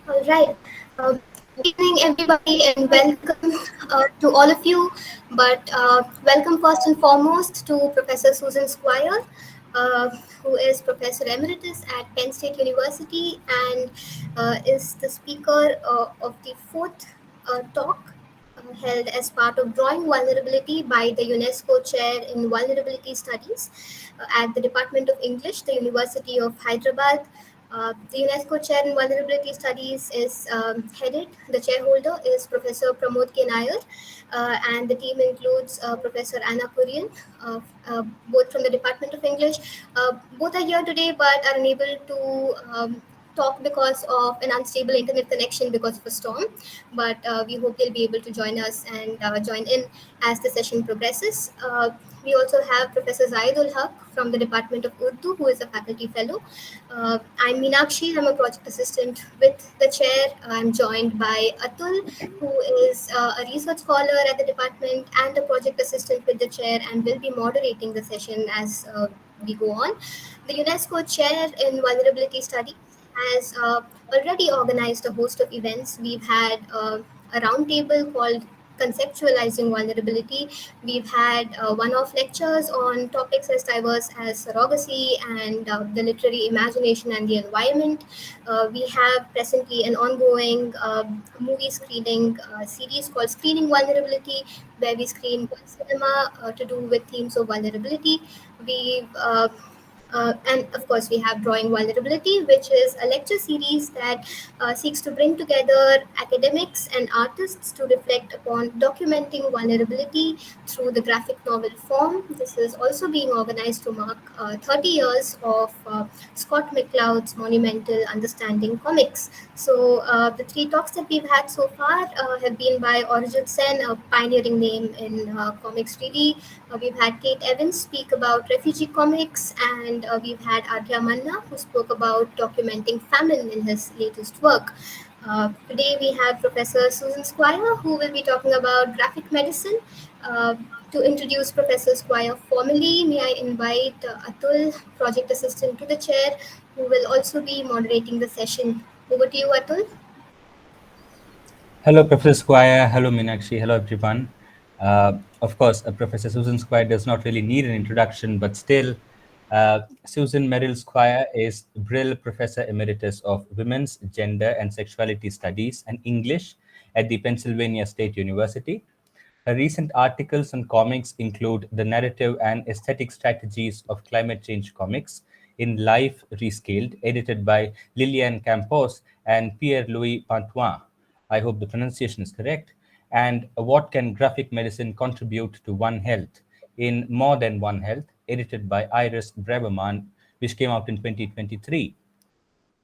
All right. Good evening, everybody, and welcome to all of you. But welcome first and foremost to Professor Susan Squier, who is Professor Emeritus at Penn State University and is the speaker of the fourth talk held as part of Drawing Vulnerability by the UNESCO Chair in Vulnerability Studies at the Department of English, the University of Hyderabad. The UNESCO Chair in Vulnerability Studies is the chairholder is Professor Pramod K. Nair, and the team includes Professor Anna Kurian, both from the Department of English. Both are here today but are unable to talk because of an unstable internet connection because of a storm. But we hope they'll be able to join us and join in as the session progresses. We also have Professor Zaidul Haq from the Department of Urdu, who is a faculty fellow. I'm Meenakshi. I'm a project assistant with the chair. I'm joined by Atul, who is a research scholar at the department and a project assistant with the chair, and will be moderating the session as we go on. The UNESCO chair in vulnerability studies has already organized a host of events. We've had a roundtable called Conceptualizing Vulnerability. We've had one-off lectures on topics as diverse as surrogacy and the literary imagination and the environment. We have presently an ongoing movie screening series called Screening Vulnerability, where we screen cinema to do with themes of vulnerability. We've and of course, we have Drawing Vulnerability, which is a lecture series that seeks to bring together academics and artists to reflect upon documenting vulnerability through the graphic novel form. This is also being organized to mark 30 years of Scott McCloud's monumental Understanding Comics. So, the three talks that we've had so far have been by Arijit Sen, a pioneering name in comics 3D. We've had Kate Evans speak about refugee comics, and we've had Adya Manna, who spoke about documenting famine in his latest work. Today, we have Professor Susan Squire, who will be talking about graphic medicine. Uh, to introduce Professor Squire formally, may I invite Atul, project assistant to the chair, who will also be moderating the session. Over to you, Atul. Hello, Professor Squire. Hello, Meenakshi. Hello, everyone. Of course, Professor Susan Squire does not really need an introduction, but still, Susan Merrill Squire is Brill Professor Emeritus of Women's, Gender, and Sexuality Studies and English at the Pennsylvania State University. Her recent articles on comics include The Narrative and Aesthetic Strategies of Climate Change Comics in Life Rescaled, edited by Liliane Campos and Pierre-Louis Pantoin. I hope the pronunciation is correct. And What Can Graphic Medicine Contribute to One Health in More Than One Health, edited by Iris Braverman, which came out in 2023.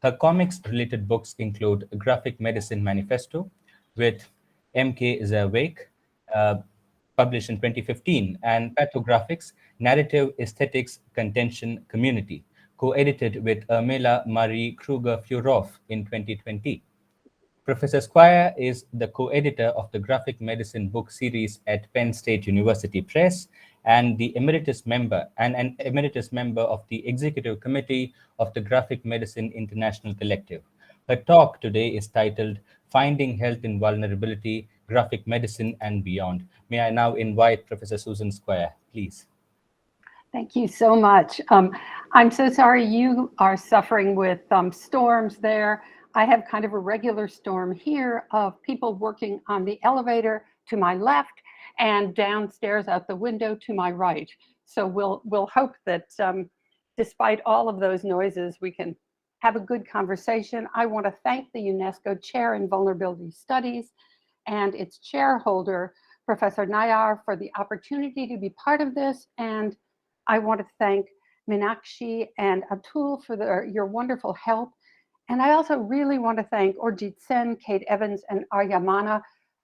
Her comics-related books include Graphic Medicine Manifesto with M.K. Zerwake, uh, published in 2015, and Pathographics, Narrative Aesthetics Contention Community, co-edited with Ermela Marie Kruger-Fluroff in 2020. Professor Squire is the co-editor of the Graphic Medicine book series at Penn State University Press and an emeritus member of the executive committee of the Graphic Medicine International Collective. Her talk today is titled Finding Health in Vulnerability, Graphic Medicine and Beyond. May I now invite Professor Susan Squire, please. Thank you so much. I'm so sorry you are suffering with storms there. I have kind of a regular storm here of people working on the elevator to my left and downstairs out the window to my right. So we'll hope that despite all of those noises, we can have a good conversation. I want to thank the UNESCO Chair in Vulnerability Studies and its chairholder, Professor Nayar, for the opportunity to be part of this. And I want to thank Meenakshi and Atul for your wonderful help. And I also really want to thank Orjit Sen, Kate Evans, and Aryamana.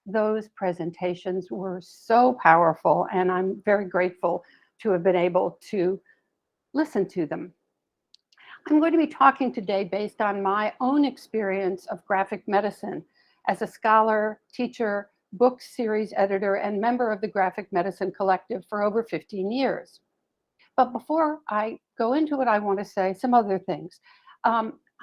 Those presentations were so powerful, and I'm very grateful to have been able to listen to them. I'm going to be talking today based on my own experience of graphic medicine as a scholar, teacher, book series editor, and member of the Graphic Medicine Collective for over 15 years. But before I go into it, I want to say some other things.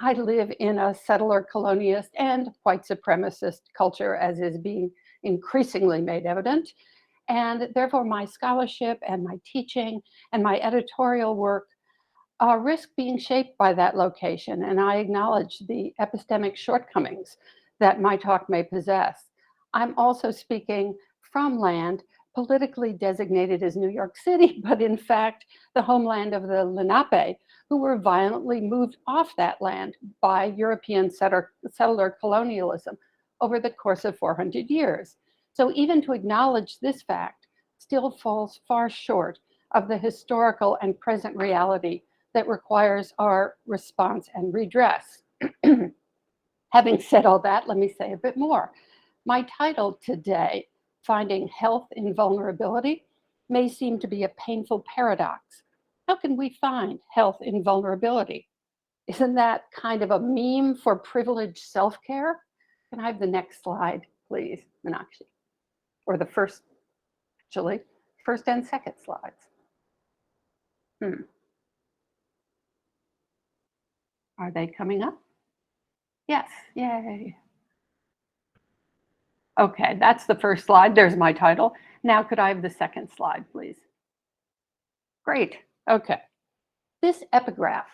I live in a settler colonialist and white supremacist culture, as is being increasingly made evident. And therefore, my scholarship and my teaching and my editorial work risk being shaped by that location. And I acknowledge the epistemic shortcomings that my talk may possess. I'm also speaking from land politically designated as New York City, but in fact, the homeland of the Lenape, who were violently moved off that land by European settler colonialism over the course of 400 years. So even to acknowledge this fact still falls far short of the historical and present reality that requires our response and redress. Having said all that, let me say a bit more. My title today, Finding Health in Vulnerability, may seem to be a painful paradox. How can we find health in vulnerability? Isn't that kind of a meme for privileged self-care? Can I have the next slide, please, Meenakshi? Or the first, actually, first and second slides. Are they coming up? Yes, yay. Okay, that's the first slide. There's my title. Now could I have the second slide, please? Great, okay. This epigraph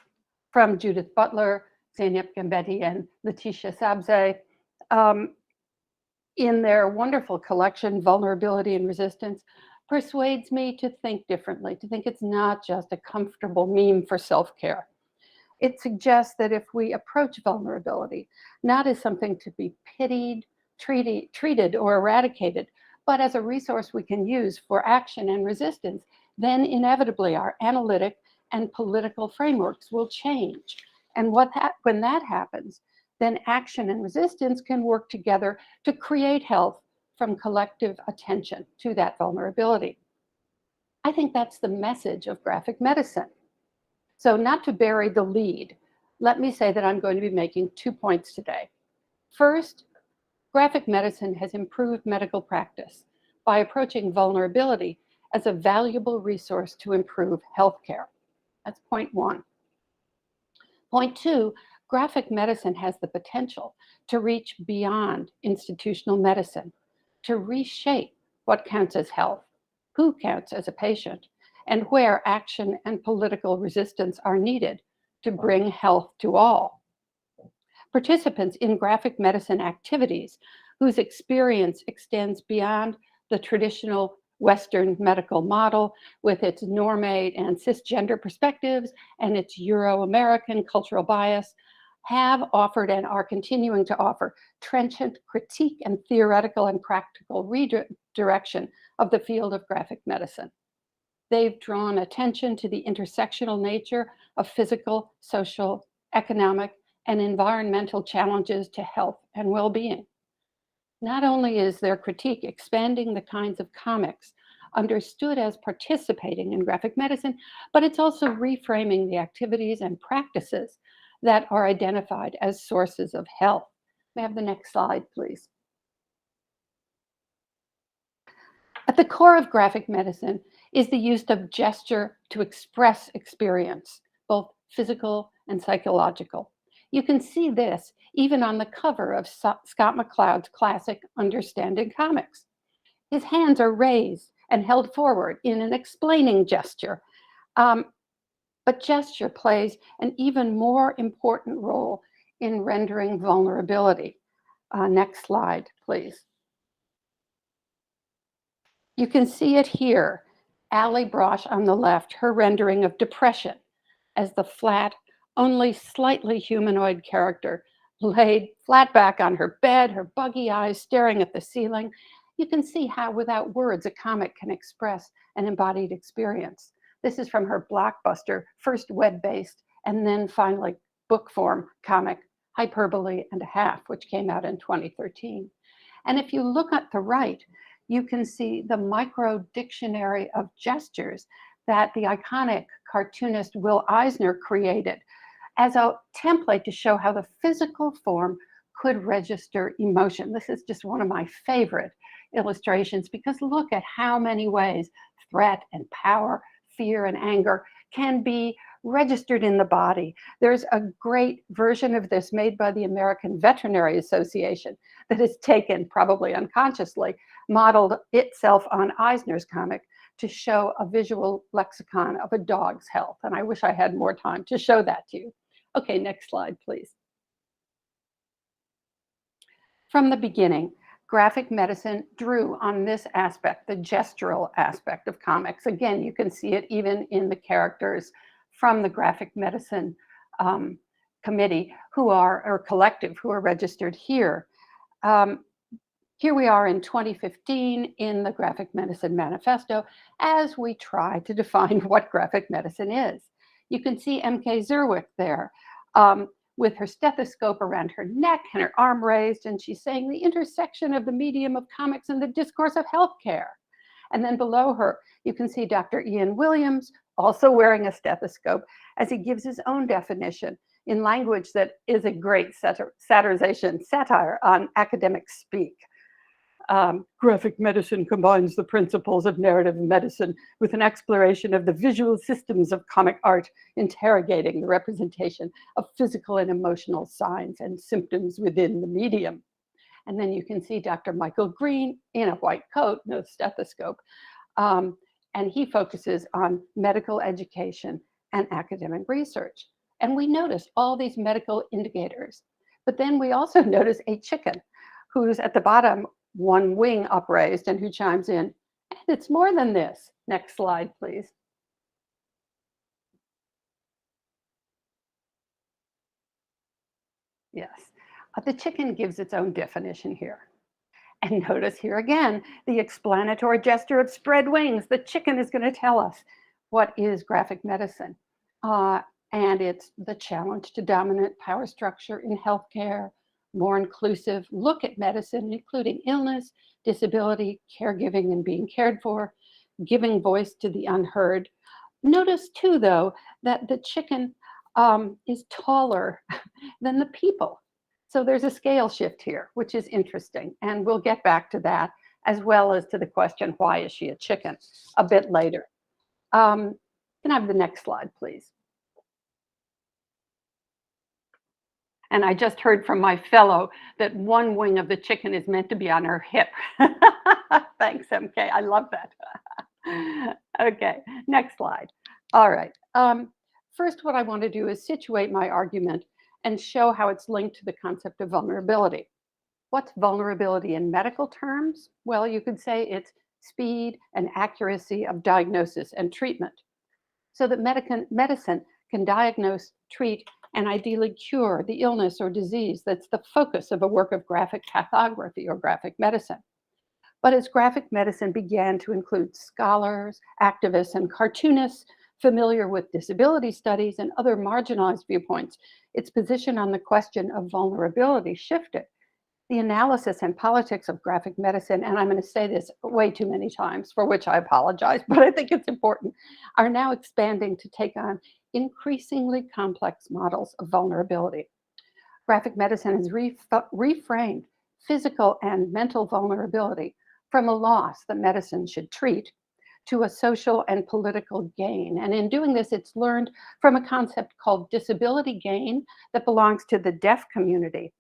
from Judith Butler, Zeynep Gambeti, and Letitia Sabze in their wonderful collection, Vulnerability and Resistance, persuades me to think differently, to think it's not just a comfortable meme for self-care. It suggests that if we approach vulnerability, not as something to be pitied, treated, or eradicated, but as a resource we can use for action and resistance, then inevitably our analytic and political frameworks will change. And when that happens, then action and resistance can work together to create health from collective attention to that vulnerability. I think that's the message of graphic medicine. So not to bury the lead, let me say that I'm going to be making 2 points today. First, graphic medicine has improved medical practice by approaching vulnerability as a valuable resource to improve healthcare. That's point one. Point two, graphic medicine has the potential to reach beyond institutional medicine, to reshape what counts as health, who counts as a patient, and where action and political resistance are needed to bring health to all. Participants in graphic medicine activities whose experience extends beyond the traditional Western medical model with its normate and cisgender perspectives and its Euro-American cultural bias have offered and are continuing to offer trenchant critique and theoretical and practical redirection of the field of graphic medicine. They've drawn attention to the intersectional nature of physical, social, economic, and environmental challenges to health and well-being. Not only is their critique expanding the kinds of comics understood as participating in graphic medicine, but it's also reframing the activities and practices that are identified as sources of health. May I have the next slide, please? At the core of graphic medicine is the use of gesture to express experience, both physical and psychological. You can see this even on the cover of Scott McCloud's classic Understanding Comics. His hands are raised and held forward in an explaining gesture. But gesture plays an even more important role in rendering vulnerability. Next slide, please. You can see it here. Ali Brosh on the left, her rendering of depression as the flat, only slightly humanoid character laid flat back on her bed, her buggy eyes staring at the ceiling. You can see how without words a comic can express an embodied experience. This is from her blockbuster, first web-based and then finally book form comic, Hyperbole and a Half, which came out in 2013. And if you look at the right, you can see the micro dictionary of gestures that the iconic cartoonist Will Eisner created as a template to show how the physical form could register emotion. This is just one of my favorite illustrations because look at how many ways threat and power, fear and anger can be registered in the body. There's a great version of this made by the American Veterinary Association that has taken, probably unconsciously, modeled itself on Eisner's comic to show a visual lexicon of a dog's health. And I wish I had more time to show that to you. Okay, next slide, please. From the beginning, graphic medicine drew on this aspect, the gestural aspect of comics. Again, you can see it even in the characters from the graphic medicine committee or collective who are registered here. Here we are in 2015 in the Graphic Medicine Manifesto as we try to define what graphic medicine is. You can see M.K. Zerwick there with her stethoscope around her neck and her arm raised, and she's saying the intersection of the medium of comics and the discourse of healthcare. And then below her, you can see Dr. Ian Williams also wearing a stethoscope as he gives his own definition in language that is a great satire on academic speak. Graphic medicine combines the principles of narrative medicine with an exploration of the visual systems of comic art, interrogating the representation of physical and emotional signs and symptoms within the medium. And then you can see Dr. Michael Green in a white coat, no stethoscope, and he focuses on medical education and academic research. And we notice all these medical indicators. But then we also notice a chicken who's at the bottom, one wing upraised, and who chimes in, and it's more than this. Next slide, please. Yes, the chicken gives its own definition here. And notice here again, the explanatory gesture of spread wings. The chicken is going to tell us what is graphic medicine. And it's the challenge to dominant power structure in healthcare, more inclusive look at medicine, including illness, disability, caregiving, and being cared for, giving voice to the unheard. Notice too, though, that the chicken is taller than the people. So there's a scale shift here, which is interesting. And we'll get back to that, as well as to the question, why is she a chicken, a bit later. Can I have the next slide, please? And I just heard from my fellow that one wing of the chicken is meant to be on her hip. Thanks, MK. I love that. Okay, next slide. All right. First, what I want to do is situate my argument and show how it's linked to the concept of vulnerability. What's vulnerability in medical terms? Well, you could say it's speed and accuracy of diagnosis and treatment. So that medicine can diagnose, treat, and ideally cure the illness or disease that's the focus of a work of graphic pathography or graphic medicine. But as graphic medicine began to include scholars, activists, and cartoonists familiar with disability studies and other marginalized viewpoints, its position on the question of vulnerability shifted. The analysis and politics of graphic medicine, and I'm going to say this way too many times, for which I apologize, but I think it's important, are now expanding to take on increasingly complex models of vulnerability. Graphic medicine has reframed physical and mental vulnerability from a loss that medicine should treat to a social and political gain. And in doing this, it's learned from a concept called disability gain that belongs to the deaf community.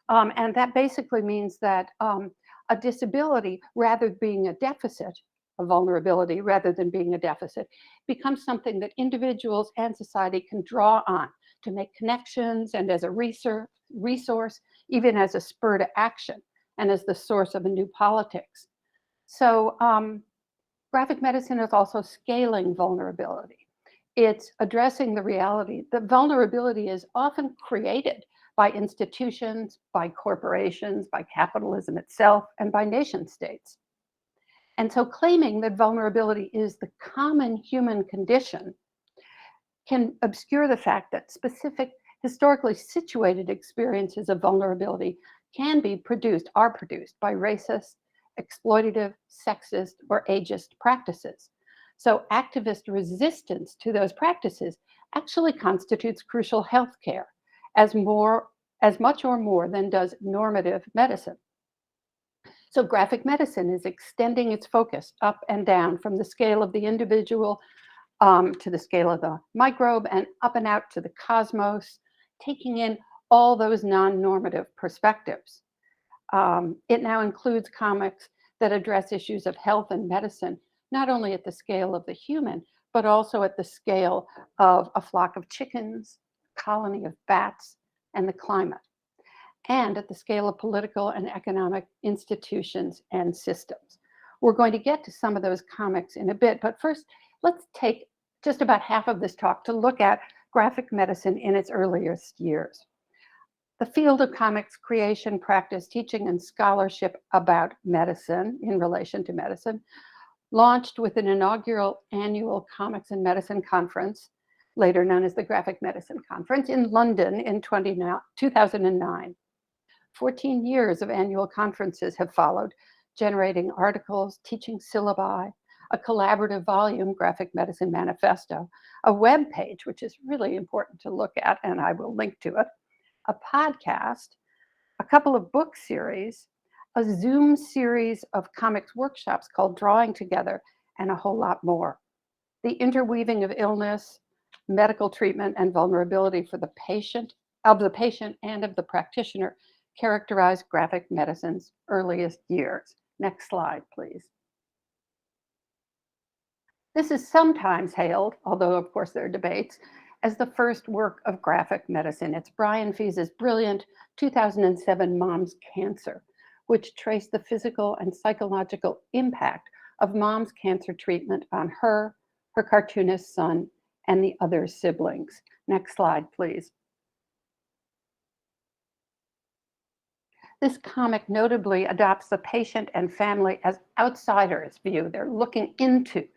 And that basically means that a disability, rather than being a deficit, a vulnerability rather than being a deficit, becomes something that individuals and society can draw on to make connections and as a resource, even as a spur to action and as the source of a new politics. So graphic medicine is also scaling vulnerability. It's addressing the reality that vulnerability is often created by institutions, by corporations, by capitalism itself, and by nation states. And so claiming that vulnerability is the common human condition can obscure the fact that specific historically situated experiences of vulnerability are produced by racist, exploitative, sexist, or ageist practices. So activist resistance to those practices actually constitutes crucial health care as much or more than does normative medicine. So graphic medicine is extending its focus up and down from the scale of the individual to the scale of the microbe and up and out to the cosmos, taking in all those non-normative perspectives. It now includes comics that address issues of health and medicine, not only at the scale of the human, but also at the scale of a flock of chickens, a colony of bats, and the climate, and at the scale of political and economic institutions and systems. We're going to get to some of those comics in a bit, but first, let's take just about half of this talk to look at graphic medicine in its earliest years. The field of comics creation, practice, teaching, and scholarship about medicine in relation to medicine launched with an inaugural annual Comics and Medicine Conference, later known as the Graphic Medicine Conference, in London in 2009. 14 years of annual conferences have followed, generating articles, teaching syllabi, a collaborative volume, Graphic Medicine Manifesto, a web page, which is really important to look at, and I will link to it, a podcast, a couple of book series, a Zoom series of comics workshops called Drawing Together, and a whole lot more. The interweaving of illness, medical treatment, and vulnerability for the patient and of the practitioner characterized graphic medicine's earliest years. Next slide, please. This is sometimes hailed, although of course there are debates, as the first work of graphic medicine. It's Brian Fee's brilliant 2007 Mom's Cancer, which traced the physical and psychological impact of mom's cancer treatment on her cartoonist son, and the other siblings. Next slide, please. This comic notably adopts the patient and family as outsiders' view. They're looking into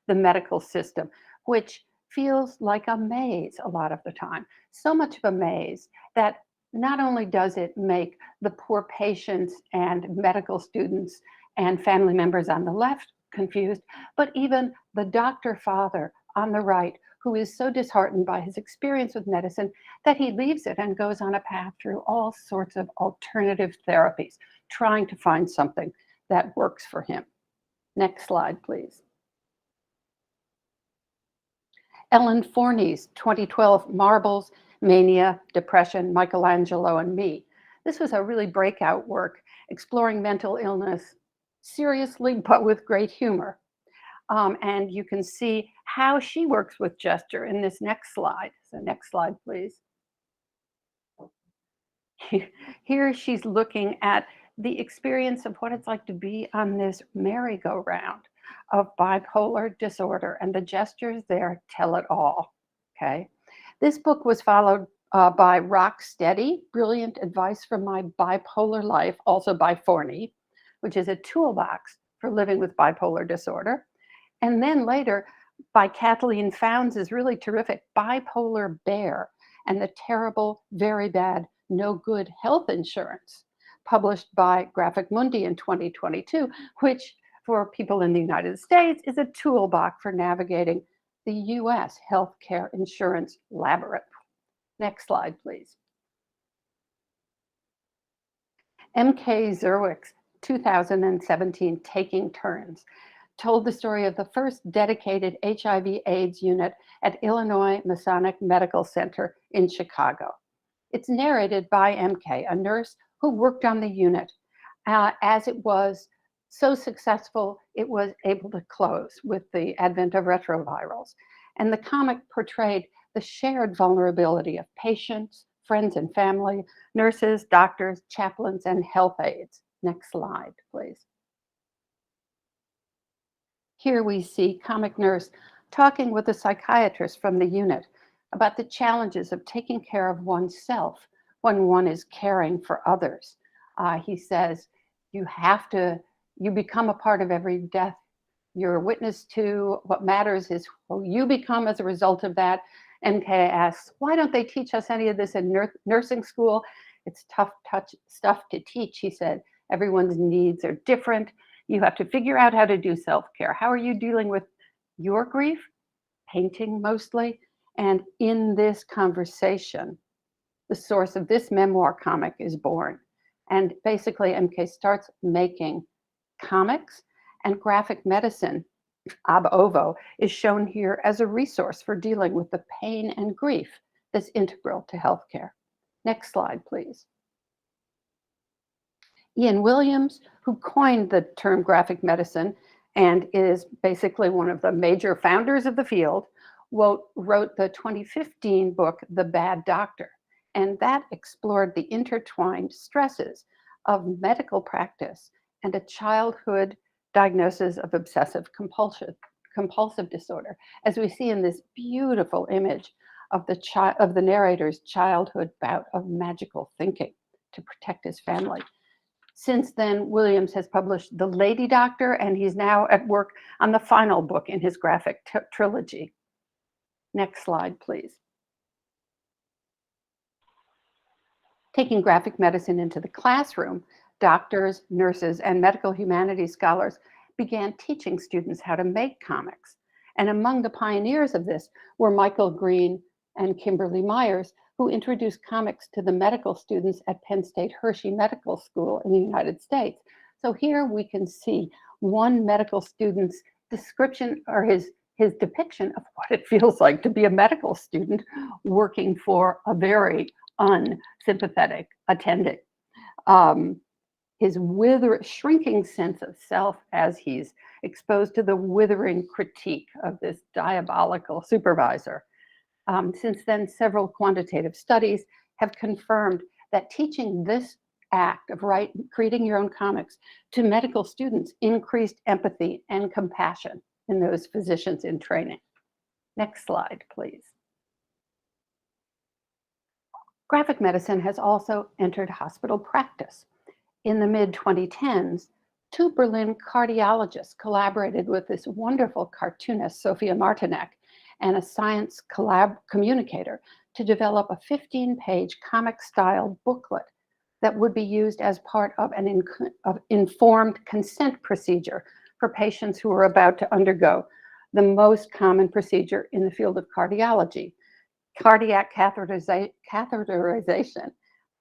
the medical system, which feels like a maze a lot of the time. So much of a maze that not only does it make the poor patients and medical students and family members on the left confused, but even the doctor father on the right, who is so disheartened by his experience with medicine that he leaves it and goes on a path through all sorts of alternative therapies, trying to find something that works for him. Next slide, please. Ellen Forney's 2012 Marbles, Mania, Depression, Michelangelo, and Me. This was a really breakout work exploring mental illness seriously, but with great humor. And you can see how she works with gesture in this next slide. So next slide, please. Here she's looking at the experience of what it's like to be on this merry-go-round of bipolar disorder, and the gestures there tell it all, okay? This book was followed by Rock Steady, Brilliant Advice from My Bipolar Life, also by Forney, which is a toolbox for living with bipolar disorder. And then later by Kathleen Founds is really terrific, Bipolar Bear and the Terrible, Very Bad, No Good Health Insurance, published by Graphic Mundi in 2022, which for people in the United States is a toolbox for navigating the US healthcare insurance labyrinth. Next slide, please. M.K. Zerwick's 2017 Taking Turns told the story of the first dedicated HIV/AIDS unit at Illinois Masonic Medical Center in Chicago. It's narrated by M.K., a nurse who worked on the unit. As it was so successful, it was able to close with the advent of retrovirals. And the comic portrayed the shared vulnerability of patients, friends and family, nurses, doctors, chaplains, and health aides. Next slide, please. Here we see comic nurse talking with a psychiatrist from the unit about the challenges of taking care of oneself when one is caring for others. He says, you become a part of every death you're a witness to. What matters is who you become as a result of that. MK asks, why don't they teach us any of this in nursing school? It's tough stuff to teach, he said. Everyone's needs are different. You have to figure out how to do self-care. How are you dealing with your grief? Painting mostly. And in this conversation, the source of this memoir comic is born. And basically, MK starts making comics and graphic medicine ab ovo, is shown here as a resource for dealing with the pain and grief that's integral to healthcare. Next slide, please. Ian Williams, who coined the term graphic medicine and is basically one of the major founders of the field, wrote the 2015 book, The Bad Doctor, and that explored the intertwined stresses of medical practice and a childhood diagnosis of obsessive compulsive disorder, as we see in this beautiful image of the narrator's childhood bout of magical thinking to protect his family. Since then, Williams has published The Lady Doctor, and he's now at work on the final book in his graphic trilogy. Next slide, please. Taking graphic medicine into the classroom, doctors, nurses, and medical humanities scholars began teaching students how to make comics. And among the pioneers of this were Michael Green and Kimberly Myers, who introduced comics to the medical students at Penn State Hershey Medical School in the United States. So here we can see one medical student's description, or his depiction of what it feels like to be a medical student working for a very unsympathetic attending. His shrinking sense of self as he's exposed to the withering critique of this diabolical supervisor. Since then, several quantitative studies have confirmed that teaching this act of creating your own comics to medical students increased empathy and compassion in those physicians in training. Next slide, please. Graphic medicine has also entered hospital practice. In the mid-2010s, two Berlin cardiologists collaborated with this wonderful cartoonist, Sophia Martinek, and a science communicator to develop a 15-page comic-style booklet that would be used as part of an informed consent procedure for patients who are about to undergo the most common procedure in the field of cardiology, cardiac catheterization,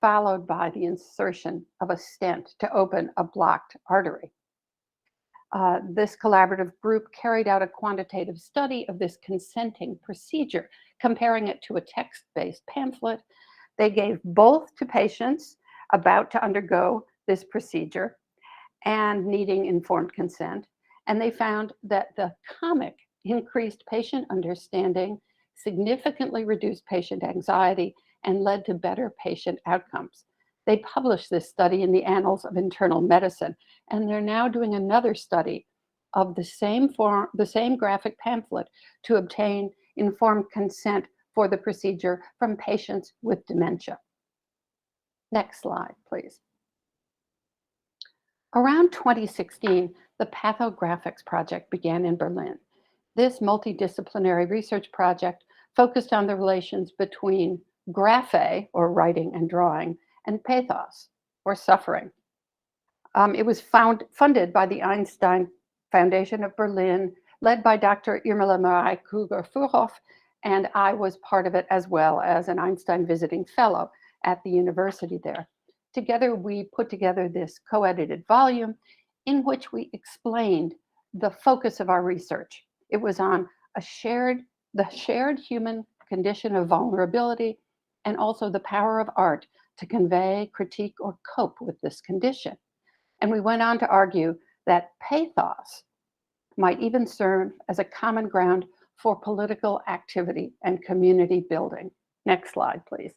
followed by the insertion of a stent to open a blocked artery. This collaborative group carried out a quantitative study of this consenting procedure, comparing it to a text-based pamphlet. They gave both to patients about to undergo this procedure and needing informed consent, and they found that the comic increased patient understanding, significantly reduced patient anxiety, and led to better patient outcomes. They published this study in the Annals of Internal Medicine, and they're now doing another study of the same graphic pamphlet to obtain informed consent for the procedure from patients with dementia. Next slide, please. Around 2016, the Pathographics Project began in Berlin. This multidisciplinary research project focused on the relations between graphe, or writing and drawing, and pathos, or suffering. It was funded by the Einstein Foundation of Berlin, led by Dr. Irmela Marie Kruger-Furhoff, and I was part of it as well as an Einstein visiting fellow at the university there. Together, we put together this co-edited volume in which we explained the focus of our research. It was on the shared human condition of vulnerability, and also the power of art to convey, critique, or cope with this condition. And we went on to argue that pathos might even serve as a common ground for political activity and community building. Next slide, please.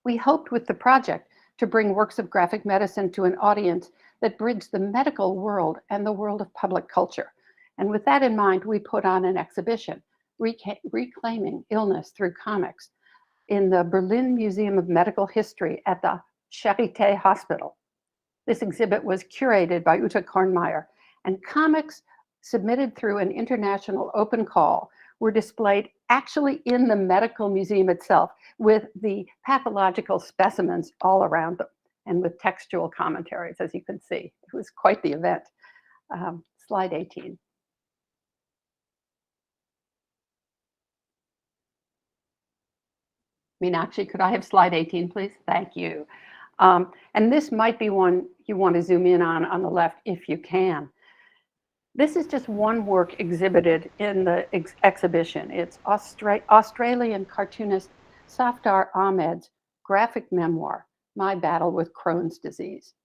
We hoped with the project to bring works of graphic medicine to an audience that bridged the medical world and the world of public culture. And with that in mind, we put on an exhibition, Reclaiming Illness Through Comics, in the Berlin Museum of Medical History at the Charité Hospital. This exhibit was curated by Uta Kornmeier, and comics submitted through an international open call were displayed actually in the medical museum itself, with the pathological specimens all around them and with textual commentaries, as you can see. It was quite the event. Slide 18. Meenakshi, could I have slide 18, please? Thank you. And this might be one you want to zoom in on the left if you can. This is just one work exhibited in the exhibition. It's Australian cartoonist Safdar Ahmed's graphic memoir, My Battle with Crohn's Disease.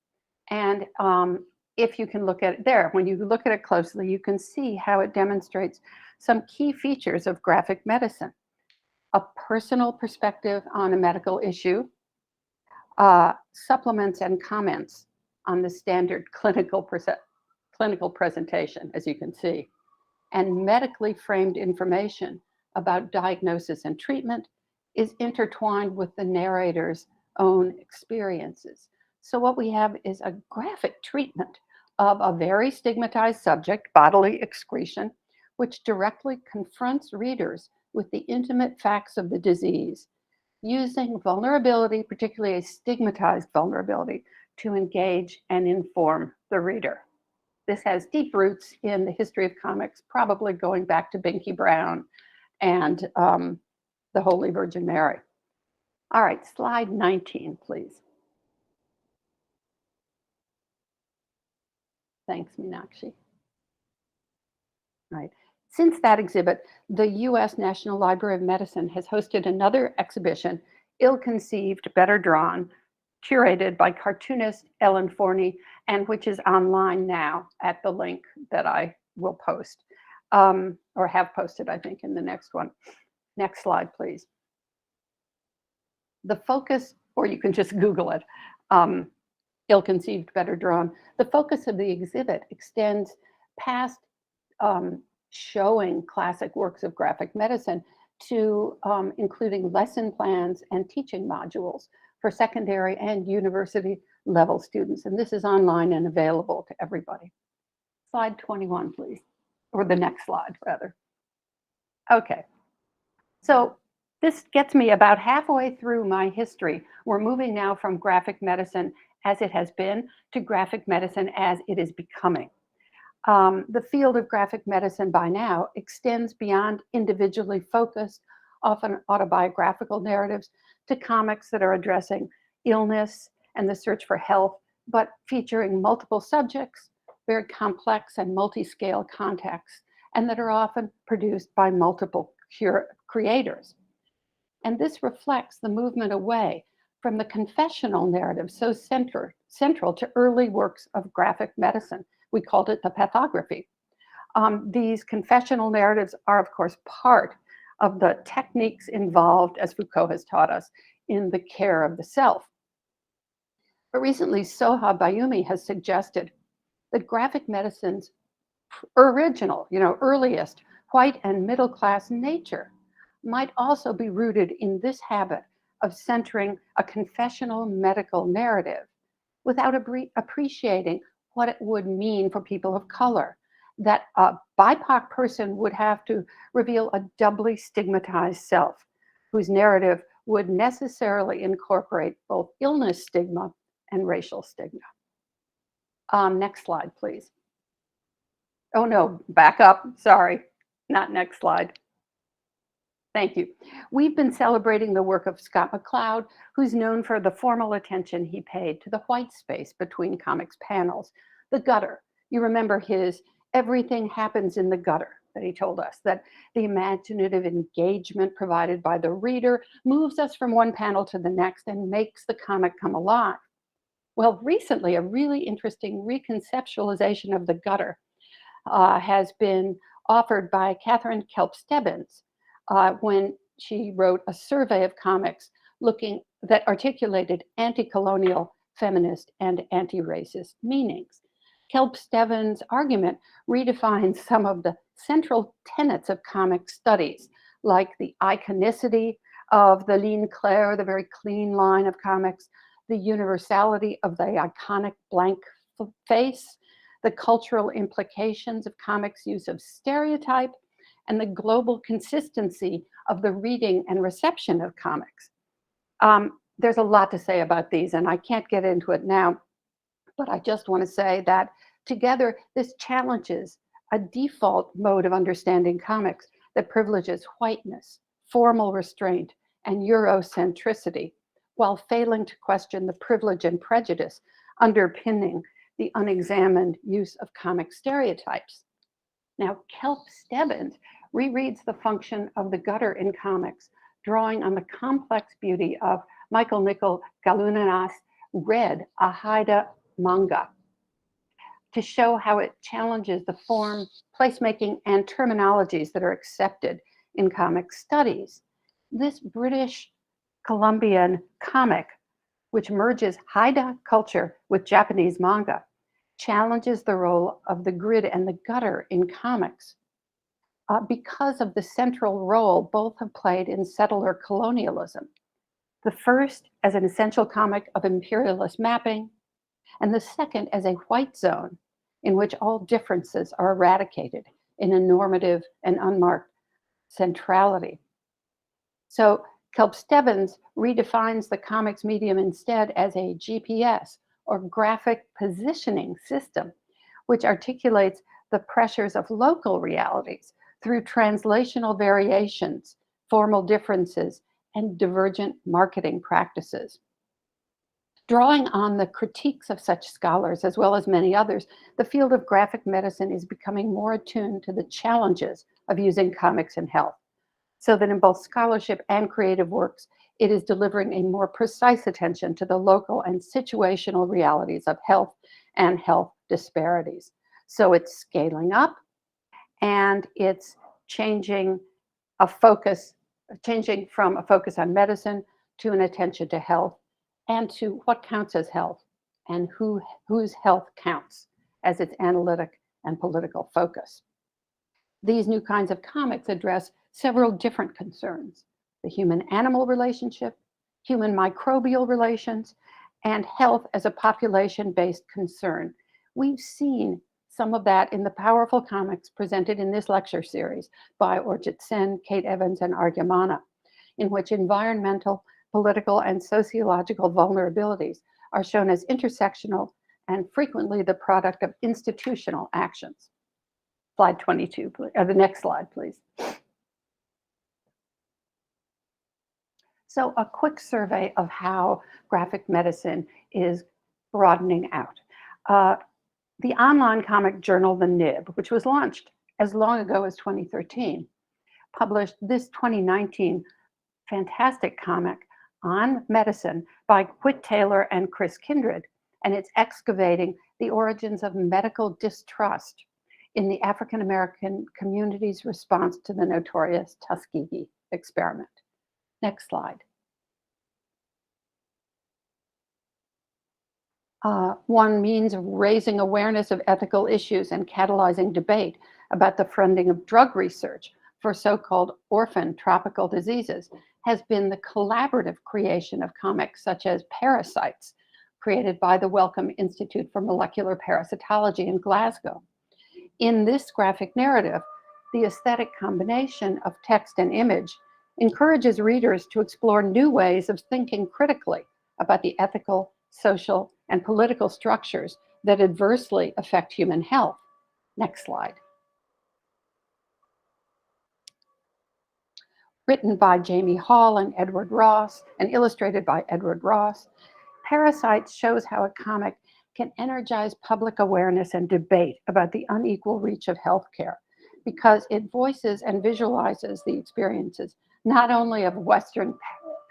And if you can look at it there, when you look at it closely, you can see how it demonstrates some key features of graphic medicine: a personal perspective on a medical issue, supplements and comments on the standard clinical presentation, as you can see, and medically framed information about diagnosis and treatment is intertwined with the narrator's own experiences. So what we have is a graphic treatment of a very stigmatized subject, bodily excretion, which directly confronts readers with the intimate facts of the disease, using vulnerability, particularly a stigmatized vulnerability, to engage and inform the reader. This has deep roots in the history of comics, probably going back to Binky Brown and the Holy Virgin Mary. All right, slide 19, please. Thanks, Meenakshi. Right. Since that exhibit, the US National Library of Medicine has hosted another exhibition, Ill-Conceived, Better Drawn, curated by cartoonist Ellen Forney, and which is online now at the link that I will post, or have posted, I think, in the next one. Next slide, please. The focus, or you can just Google it, Ill-Conceived, Better Drawn. The focus of the exhibit extends past showing classic works of graphic medicine to including lesson plans and teaching modules for secondary and university level students. And this is online and available to everybody. Slide 21, please, or the next slide, rather. Okay, so this gets me about halfway through my history. We're moving now from graphic medicine as it has been to graphic medicine as it is becoming. The field of graphic medicine by now extends beyond individually focused, often autobiographical narratives to comics that are addressing illness and the search for health, but featuring multiple subjects, very complex and multi-scale contexts, and that are often produced by multiple creators. And this reflects the movement away from the confessional narrative so central to early works of graphic medicine. We called it the pathography. These confessional narratives are, of course, part of the techniques involved, as Foucault has taught us, in the care of the self. But recently, Soha Bayumi has suggested that graphic medicine's original, earliest white and middle-class nature might also be rooted in this habit of centering a confessional medical narrative without appreciating what it would mean for people of color, that a BIPOC person would have to reveal a doubly stigmatized self, whose narrative would necessarily incorporate both illness stigma and racial stigma. Next slide, please. Oh no, back up, sorry, not next slide. Thank you. We've been celebrating the work of Scott McCloud, who's known for the formal attention he paid to the white space between comics panels, the gutter. You remember his "everything happens in the gutter" that he told us, that the imaginative engagement provided by the reader moves us from one panel to the next and makes the comic come alive. Well, recently, a really interesting reconceptualization of the gutter has been offered by Catherine Kelp-Stebbins when she wrote a survey of comics that articulated anti-colonial, feminist, and anti-racist meanings. Kelp-Stebbins' argument redefines some of the central tenets of comic studies, like the iconicity of the ligne claire, the very clean line of comics, the universality of the iconic blank face, the cultural implications of comics' use of stereotype, and the global consistency of the reading and reception of comics. There's a lot to say about these, and I can't get into it now, but I just want to say that together, this challenges a default mode of understanding comics that privileges whiteness, formal restraint, and Eurocentricity, while failing to question the privilege and prejudice underpinning the unexamined use of comic stereotypes. Now, Kelp Stebbins rereads the function of the gutter in comics, drawing on the complex beauty of Michael Nicol Galunan's Red, a Haida manga, to show how it challenges the form, placemaking, and terminologies that are accepted in comic studies. This British Columbian comic, which merges Haida culture with Japanese manga, challenges the role of the grid and the gutter in comics because of the central role both have played in settler colonialism. The first as an essential comic of imperialist mapping, and the second as a white zone in which all differences are eradicated in a normative and unmarked centrality. So Kelp Stebbins redefines the comics medium instead as a GPS, or graphic positioning system, which articulates the pressures of local realities through translational variations, formal differences, and divergent marketing practices. Drawing on the critiques of such scholars, as well as many others, the field of graphic medicine is becoming more attuned to the challenges of using comics in health, so that in both scholarship and creative works, it is delivering a more precise attention to the local and situational realities of health and health disparities. So it's scaling up and it's changing from a focus on medicine to an attention to health and to what counts as health and whose health counts as its analytic and political focus. These new kinds of comics address several different concerns: the human-animal relationship, human microbial relations, and health as a population-based concern. We've seen some of that in the powerful comics presented in this lecture series by Orchit Sen, Kate Evans, and Arya Mana, in which environmental, political, and sociological vulnerabilities are shown as intersectional and frequently the product of institutional actions. Slide 22, please. The next slide, please. So a quick survey of how graphic medicine is broadening out. The online comic journal, The Nib, which was launched as long ago as 2013, published this 2019 fantastic comic on medicine by Whit Taylor and Chris Kindred, and it's excavating the origins of medical distrust in the African American community's response to the notorious Tuskegee experiment. Next slide. One means of raising awareness of ethical issues and catalyzing debate about the funding of drug research for so-called orphan tropical diseases has been the collaborative creation of comics such as Parasites, created by the Wellcome Institute for Molecular Parasitology in Glasgow. In this graphic narrative, the aesthetic combination of text and image encourages readers to explore new ways of thinking critically about the ethical, social, and political structures that adversely affect human health. Next slide. Written by Jamie Hall and Edward Ross, and illustrated by Edward Ross, Parasites shows how a comic can energize public awareness and debate about the unequal reach of healthcare, because it voices and visualizes the experiences not only of Western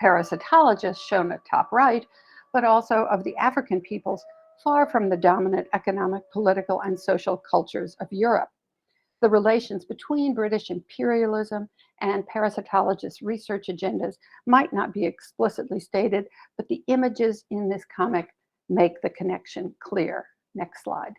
parasitologists shown at top right, but also of the African peoples far from the dominant economic, political, and social cultures of Europe. The relations between British imperialism and parasitologist research agendas might not be explicitly stated, but the images in this comic make the connection clear. Next slide.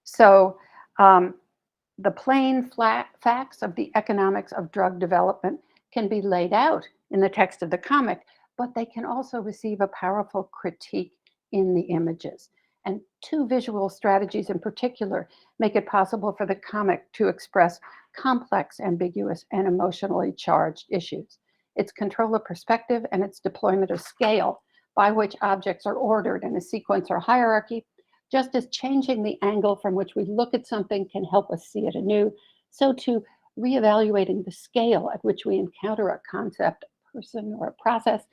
So the plain flat facts of the economics of drug development can be laid out in the text of the comic, but they can also receive a powerful critique in the images. And two visual strategies in particular make it possible for the comic to express complex, ambiguous, and emotionally charged issues. Its control of perspective and its deployment of scale, by which objects are ordered in a sequence or hierarchy. Just as changing the angle from which we look at something can help us see it anew, so too reevaluating the scale at which we encounter a concept, a person, or a process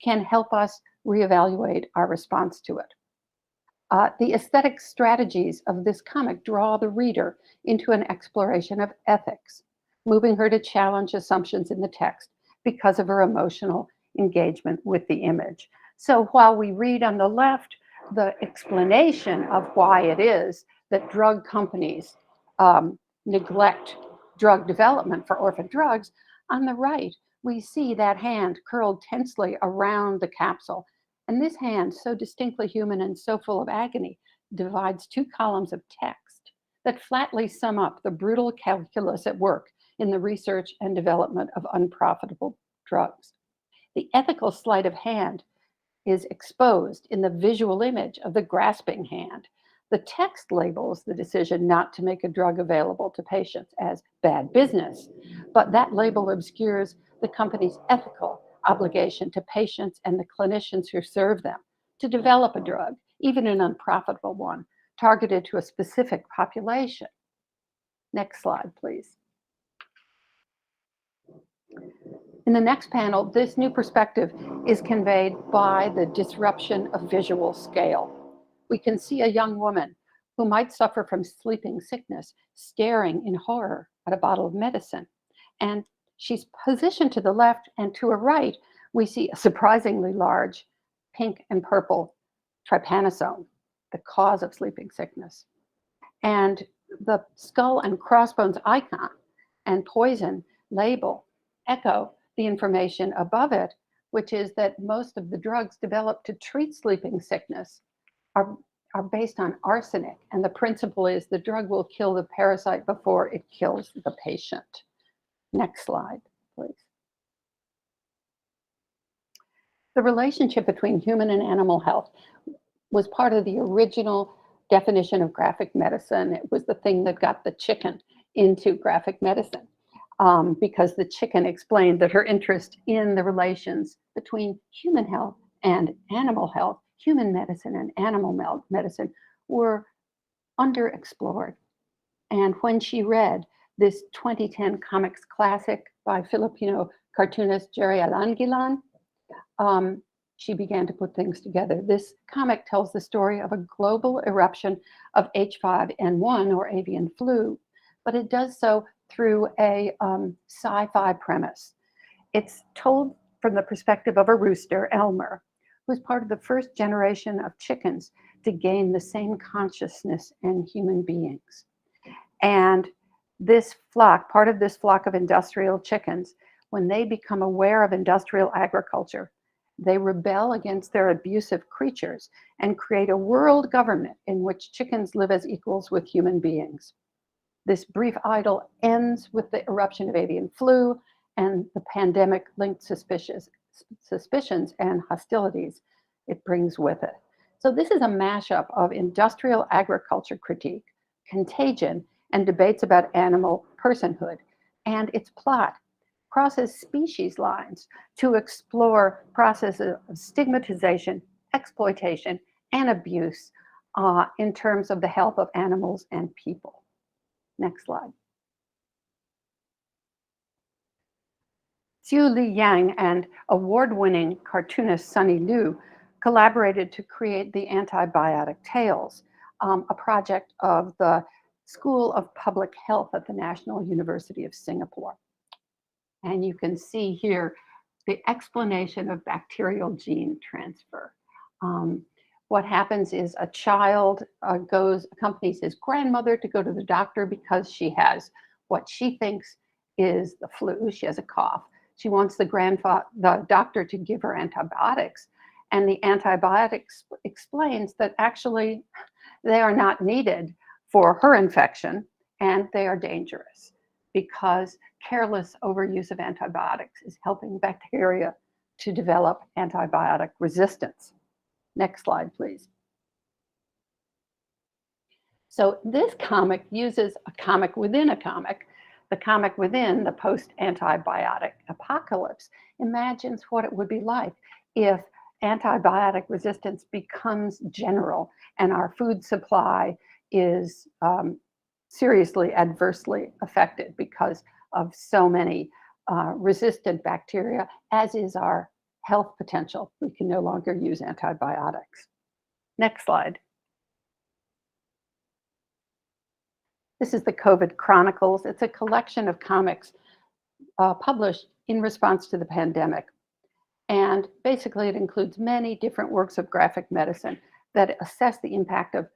can help us reevaluate our response to it. The aesthetic strategies of this comic draw the reader into an exploration of ethics, moving her to challenge assumptions in the text because of her emotional engagement with the image. So while we read on the left the explanation of why it is that drug companies neglect drug development for orphan drugs, on the right, we see that hand curled tensely around the capsule. And this hand, so distinctly human and so full of agony, divides two columns of text that flatly sum up the brutal calculus at work in the research and development of unprofitable drugs. The ethical sleight of hand is exposed in the visual image of the grasping hand. The text labels the decision not to make a drug available to patients as bad business, but that label obscures the company's ethical obligation to patients and the clinicians who serve them to develop a drug, even an unprofitable one, targeted to a specific population. Next slide, please. In the next panel, this new perspective is conveyed by the disruption of visual scale. We can see a young woman who might suffer from sleeping sickness staring in horror at a bottle of medicine. And she's positioned to the left, and to her right, we see a surprisingly large pink and purple trypanosome, the cause of sleeping sickness. And the skull and crossbones icon and poison label echo the information above it, which is that most of the drugs developed to treat sleeping sickness are based on arsenic. And the principle is the drug will kill the parasite before it kills the patient. Next slide, please. The relationship between human and animal health was part of the original definition of graphic medicine. It was the thing that got the chicken into graphic medicine, because the chicken explained that her interest in the relations between human health and animal health, human medicine and animal medicine, were underexplored. And when she read this 2010 comics classic by Filipino cartoonist Jerry Alangilan, she began to put things together. This comic tells the story of a global eruption of H5N1, or avian flu, but it does so through a sci-fi premise. It's told from the perspective of a rooster, Elmer, who's part of the first generation of chickens to gain the same consciousness in human beings. And this flock, part of this flock of industrial chickens, when they become aware of industrial agriculture, they rebel against their abusive creatures and create a world government in which chickens live as equals with human beings. This brief idyll ends with the eruption of avian flu and the pandemic-linked suspicions and hostilities it brings with it. So this is a mashup of industrial agriculture critique, contagion, and debates about animal personhood. And its plot crosses species lines to explore processes of stigmatization, exploitation, and abuse in terms of the health of animals and people. Next slide. Xiu Li Yang and award-winning cartoonist Sunny Liu collaborated to create the Antibiotic Tales, a project of the School of Public Health at the National University of Singapore. And you can see here the explanation of bacterial gene transfer. What happens is a child accompanies his grandmother to go to the doctor because she has what she thinks is the flu. She has a cough. She wants the doctor to give her antibiotics. And the antibiotics explains that actually they are not needed for her infection and they are dangerous, because careless overuse of antibiotics is helping bacteria to develop antibiotic resistance. Next slide, please. So this comic uses a comic within a comic. The comic within the post-antibiotic apocalypse imagines what it would be like if antibiotic resistance becomes general and our food supply is seriously adversely affected because of so many resistant bacteria, as is our health potential. We can no longer use antibiotics. Next slide. This is the COVID Chronicles. It's a collection of comics published in response to the pandemic. And basically, it includes many different works of graphic medicine that assess the impact of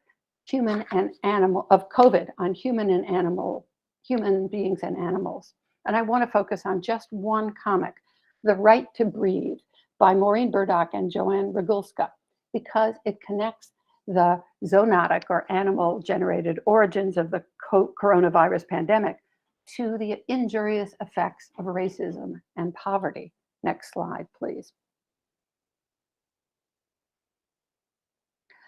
COVID on human beings and animals. And I want to focus on just one comic, The Right to Breathe, by Maureen Burdock and Joanne Regulska, because it connects the zoonotic or animal-generated origins of the coronavirus pandemic to the injurious effects of racism and poverty. Next slide, please.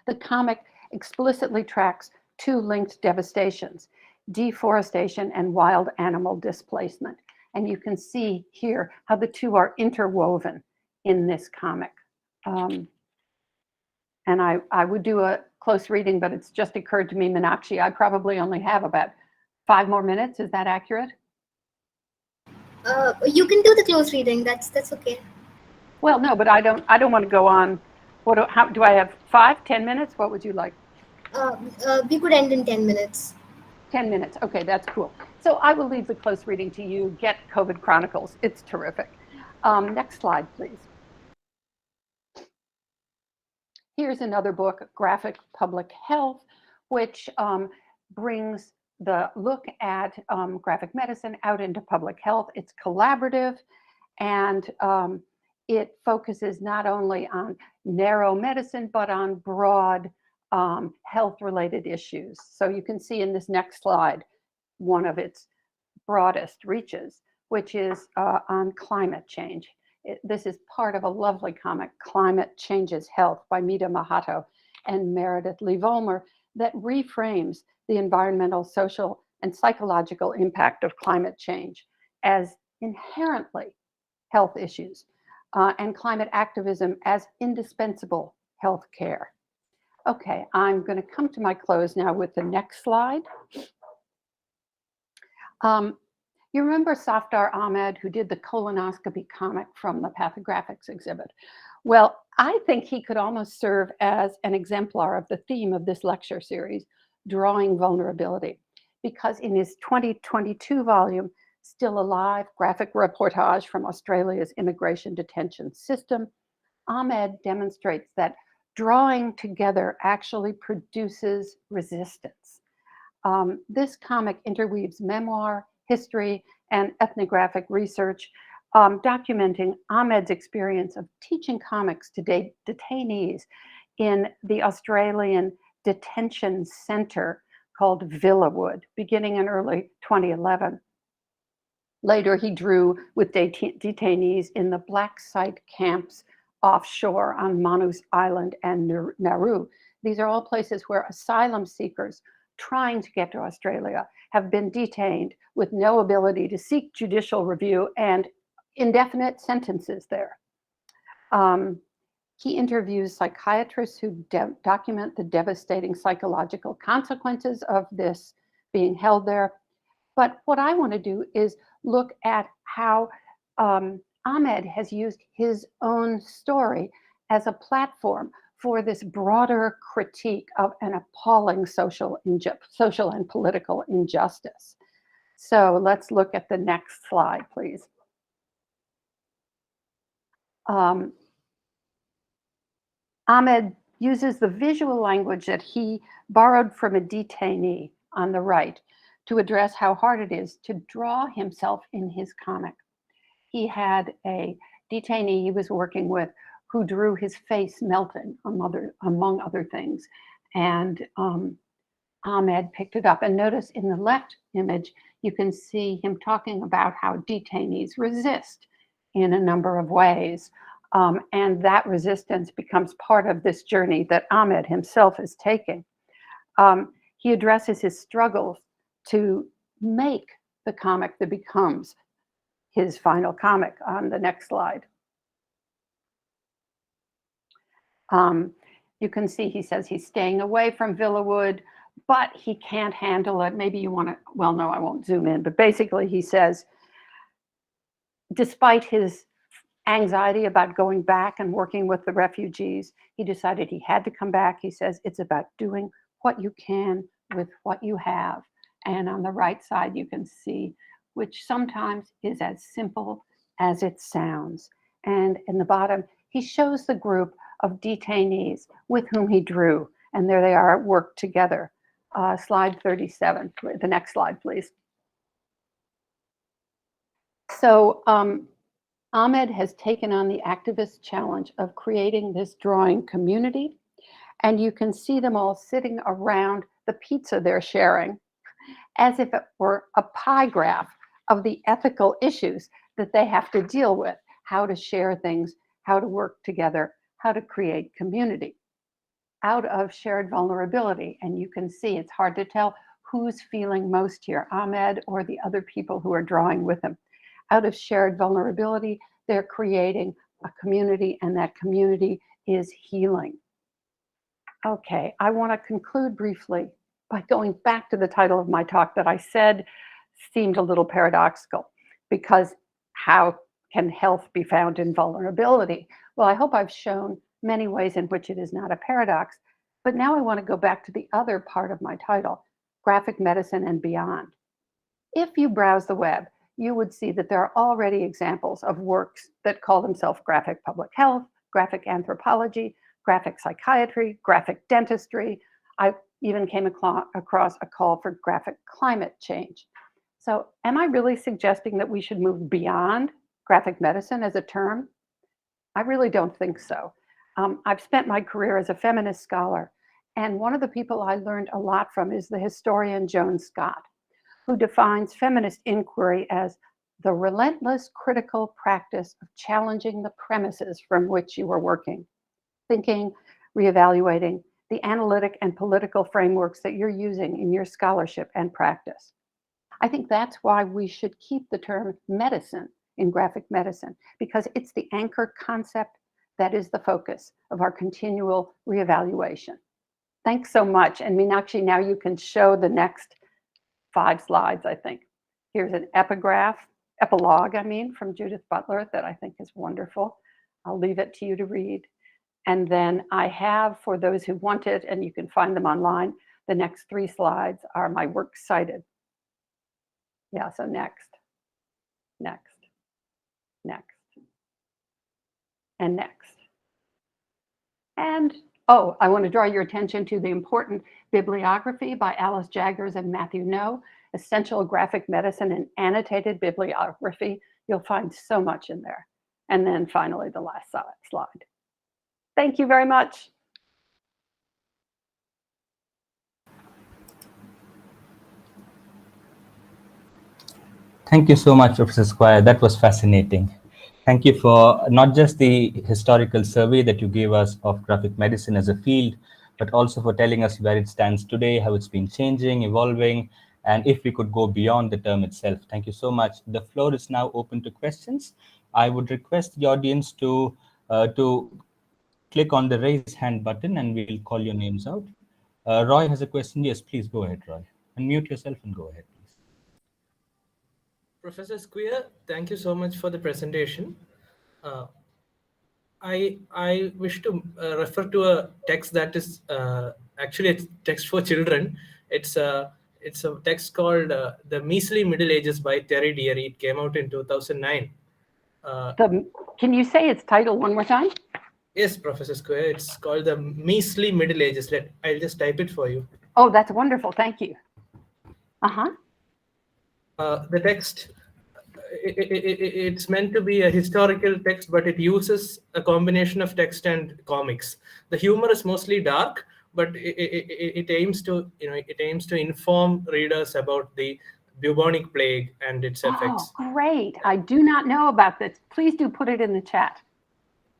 The comic explicitly tracks two linked devastations, deforestation and wild animal displacement. And you can see here how the two are interwoven in this comic. And I would do a close reading, but it's just occurred to me, Meenakshi, I probably only have about 5 more minutes. Is that accurate? You can do the close reading. That's okay. Well, no, but I don't want to go on. How do I have 5, 10 minutes? What would you like? We could end in 10 minutes. 10 minutes. Okay, that's cool. So I will leave the close reading to you. Get COVID Chronicles. It's terrific. Next slide, please. Here's another book, Graphic Public Health, which brings the look at graphic medicine out into public health. It's collaborative, and it focuses not only on narrow medicine, but on broad health-related issues. So you can see in this next slide, one of its broadest reaches, which is on climate change. This is part of a lovely comic, Climate Changes Health, by Mita Mahato and Meredith Lee Vollmer, that reframes the environmental, social, and psychological impact of climate change as inherently health issues and climate activism as indispensable health care. Okay, I'm going to come to my close now with the next slide. You remember Safdar Ahmed, who did the colonoscopy comic from the Pathographics exhibit? Well, I think he could almost serve as an exemplar of the theme of this lecture series, Drawing Vulnerability, because in his 2022 volume, Still Alive, Graphic Reportage from Australia's Immigration Detention System, Ahmed demonstrates that drawing together actually produces resistance. This comic interweaves memoir, history, and ethnographic research, documenting Ahmed's experience of teaching comics to detainees in the Australian detention center called Villawood, beginning in early 2011. Later, he drew with detainees in the black site camps offshore on Manus Island and Nauru. These are all places where asylum seekers trying to get to Australia have been detained with no ability to seek judicial review and indefinite sentences there. He interviews psychiatrists who document the devastating psychological consequences of this being held there. But what I want to do is look at how Ahmed has used his own story as a platform for this broader critique of an appalling social and political injustice. So let's look at the next slide, please. Ahmed uses the visual language that he borrowed from a detainee on the right to address how hard it is to draw himself in his comic. He had a detainee he was working with who drew his face melting, among other things. And Ahmed picked it up. And notice in the left image, you can see him talking about how detainees resist in a number of ways. And that resistance becomes part of this journey that Ahmed himself is taking. He addresses his struggles to make the comic that becomes his final comic on the next slide. You can see he says he's staying away from Villawood, but he can't handle it. Maybe you want to, well, no, I won't zoom in, but basically he says, despite his anxiety about going back and working with the refugees, he decided he had to come back. He says it's about doing what you can with what you have. And on the right side, you can see which sometimes is as simple as it sounds. And in the bottom, he shows the group of detainees with whom he drew. And there they are at work together. Slide 37, the next slide, please. So Ahmed has taken on the activist challenge of creating this drawing community. And you can see them all sitting around the pizza they're sharing as if it were a pie graph of the ethical issues that they have to deal with, how to share things, how to work together, how to create community out of shared vulnerability. And you can see it's hard to tell who's feeling most here, Ahmed or the other people who are drawing with him. Out of shared vulnerability, they're creating a community, and that community is healing. Okay, I want to conclude briefly by going back to the title of my talk that I said seemed a little paradoxical, because how can health be found in vulnerability? Well, I hope I've shown many ways in which it is not a paradox, but now I want to go back to the other part of my title, Graphic Medicine and Beyond. If you browse the web, you would see that there are already examples of works that call themselves graphic public health, graphic anthropology, graphic psychiatry, graphic dentistry. I even came across a call for graphic climate change. So am I really suggesting that we should move beyond graphic medicine as a term? I really don't think so. I've spent my career as a feminist scholar, and one of the people I learned a lot from is the historian Joan Scott, who defines feminist inquiry as the relentless critical practice of challenging the premises from which you are working, thinking, reevaluating the analytic and political frameworks that you're using in your scholarship and practice. I think that's why we should keep the term medicine in graphic medicine, because it's the anchor concept that is the focus of our continual reevaluation. Thanks so much. And Meenakshi, now you can show the next 5 slides, I think. Here's an epilogue, from Judith Butler that I think is wonderful. I'll leave it to you to read. And then I have, for those who want it, and you can find them online, the next 3 slides are my works cited. Yeah, so next, and next. And, oh, I want to draw your attention to the important bibliography by Alice Jaggers and Matthew No, Essential Graphic Medicine and Annotated Bibliography. You'll find so much in there. And then finally, the last slide. Thank you very much. Thank you so much, Professor Squier. That was fascinating. Thank you for not just the historical survey that you gave us of graphic medicine as a field, but also for telling us where it stands today, how it's been changing, evolving, and if we could go beyond the term itself. Thank you so much. The floor is now open to questions. I would request the audience to click on the raise hand button and we'll call your names out. Roy has a question. Yes, please go ahead, Roy. Unmute yourself and go ahead, please. Professor Squier, thank you so much for the presentation. I wish to refer to a text that is actually a text for children. It's a text called The Measly Middle Ages by Terry Deary. It came out in 2009. Can you say its title one more time? Yes, Professor Squier. It's called The Measly Middle Ages. I'll just type it for you. Oh, that's wonderful. Thank you. The text, it's meant to be a historical text, but it uses a combination of text and comics. The humor is mostly dark, but it aims to inform readers about the bubonic plague and its effects. Oh, great. I do not know about this. Please do put it in the chat.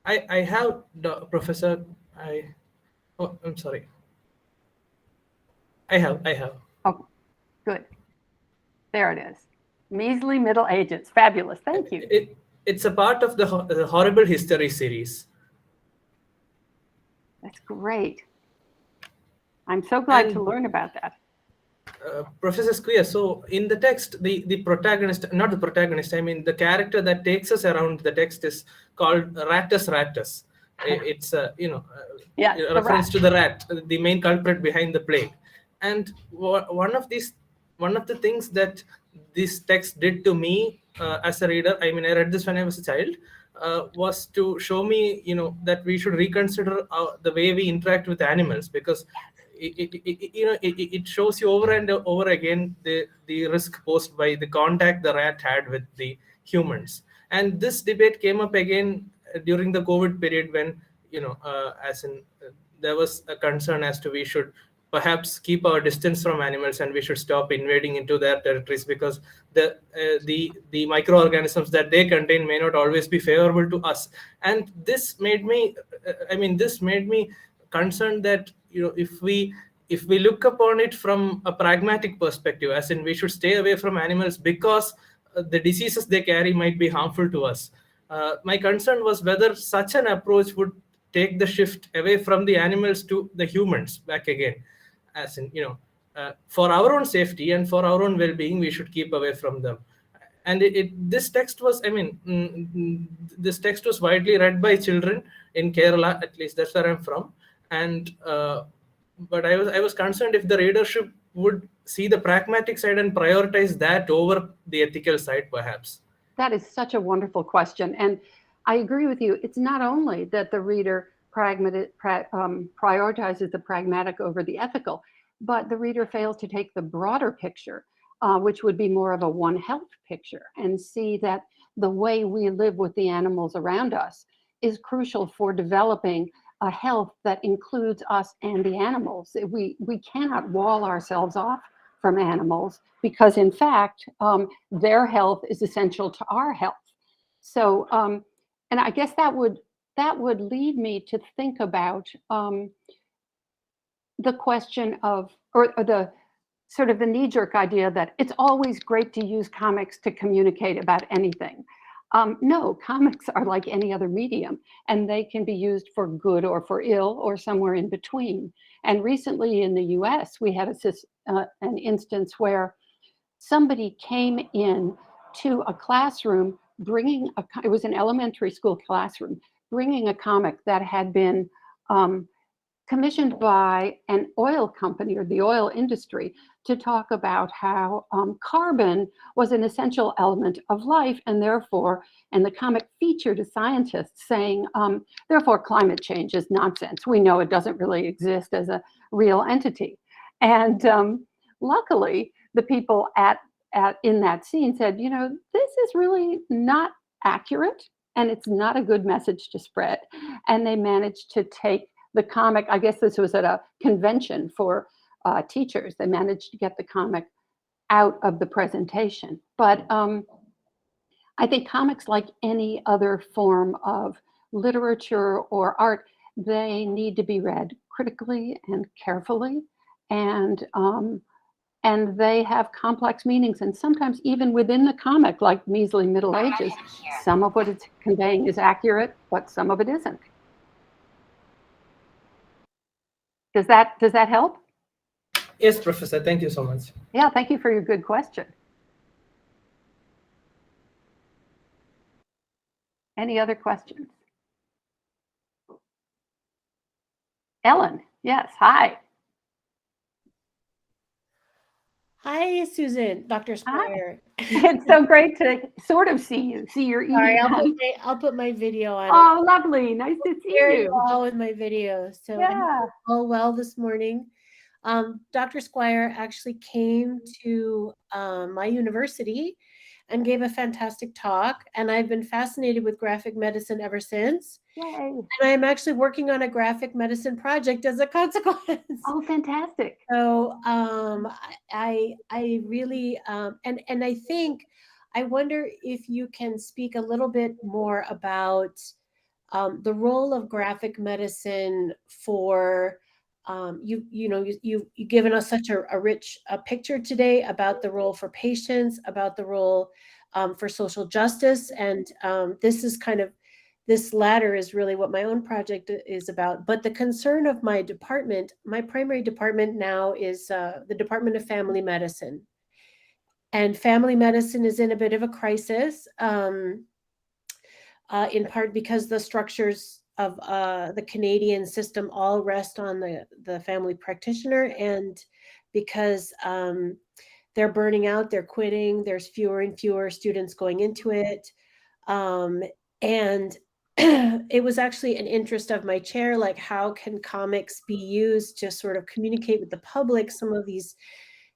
I have, Professor, I'm sorry. I have. Oh, good. There it is. Measly Middle Ages. Fabulous. Thank you. It's a part of the Horrible History series. That's great. I'm so glad to learn about that. Professor Squier, so in the text, the protagonist, not the protagonist, I mean the character that takes us around the text is called Rattus. It's a reference to the rat, the main culprit behind the plague. And one of these one of the things that this text did to me as a reader, I mean, I read this when I was a child, was to show me, that we should reconsider the way we interact with animals, because it shows you over and over again the risk posed by the contact the rat had with the humans. And this debate came up again during the COVID period, when there was a concern as to we should perhaps keep our distance from animals, and we should stop invading into their territories, because the microorganisms that they contain may not always be favorable to us. And this made me concerned that, if we look upon it from a pragmatic perspective, as in we should stay away from animals because the diseases they carry might be harmful to us. My concern was whether such an approach would take the shift away from the animals to the humans back again, as in, for our own safety and for our own well-being, we should keep away from them. And this text was, this text was widely read by children in Kerala, at least that's where I'm from. And but I was concerned if the readership would see the pragmatic side and prioritize that over the ethical side, perhaps. That is such a wonderful question. And I agree with you. It's not only that the reader prioritizes the pragmatic over the ethical, but the reader fails to take the broader picture, which would be more of a One Health picture, and see that the way we live with the animals around us is crucial for developing a health that includes us and the animals. We cannot wall ourselves off from animals, because in fact, their health is essential to our health. So, and I guess that would lead me to think about the question of, or the sort of the knee-jerk idea that it's always great to use comics to communicate about anything. No, comics are like any other medium, and they can be used for good or for ill or somewhere in between. And recently in the US, we had an instance where somebody came in to a classroom bringing it was an elementary school classroom, bringing a comic that had been commissioned by an oil company or the oil industry to talk about how carbon was an essential element of life, and therefore, and the comic featured a scientist saying, therefore climate change is nonsense. We know it doesn't really exist as a real entity. And luckily, the people in that scene said, this is really not accurate, and it's not a good message to spread. And they managed to take the comic, I guess this was at a convention for teachers. They managed to get the comic out of the presentation. But I think comics, like any other form of literature or art, they need to be read critically and carefully. And they have complex meanings. And sometimes even within the comic, like Measly Middle Ages, some of what it's conveying is accurate, but some of it isn't. Does that help? Yes, Professor, thank you so much. Yeah, thank you for your good question. Any other questions? Ellen, yes, hi. Hi, Susan, Dr. Squier. It's so great to sort of see you, see your Sorry, email. I'll put my video on. Oh, lovely. Nice to see you. All with my video. So Yeah. all well this morning. Dr. Squier actually came to my university and gave a fantastic talk. And I've been fascinated with graphic medicine ever since. Yay. And I'm actually working on a graphic medicine project as a consequence. Oh, fantastic. So I really, and I think, I wonder if you can speak a little bit more about the role of graphic medicine for, you've given us such a rich picture today about the role for patients, about the role for social justice. And this latter is really what my own project is about. But the concern of my department, my primary department now is the Department of Family Medicine. And family medicine is in a bit of a crisis, in part because the structures of the Canadian system all rest on the family practitioner, and because they're burning out, they're quitting, there's fewer and fewer students going into it. And it was actually an interest of my chair, like how can comics be used to sort of communicate with the public some of these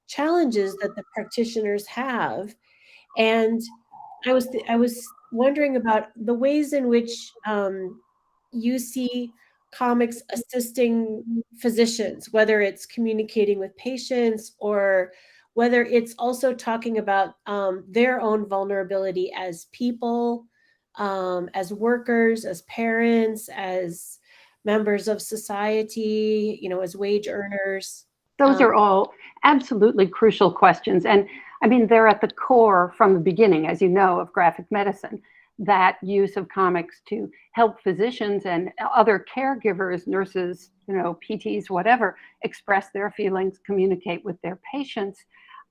challenges that the practitioners have. And I was wondering about the ways in which you see comics assisting physicians, whether it's communicating with patients or whether it's also talking about their own vulnerability as people, as workers, as parents, as members of society, as wage earners. Those are all absolutely crucial questions. And I mean, they're at the core from the beginning, as you know, of graphic medicine, that use of comics to help physicians and other caregivers, nurses, PTs, whatever, express their feelings, communicate with their patients.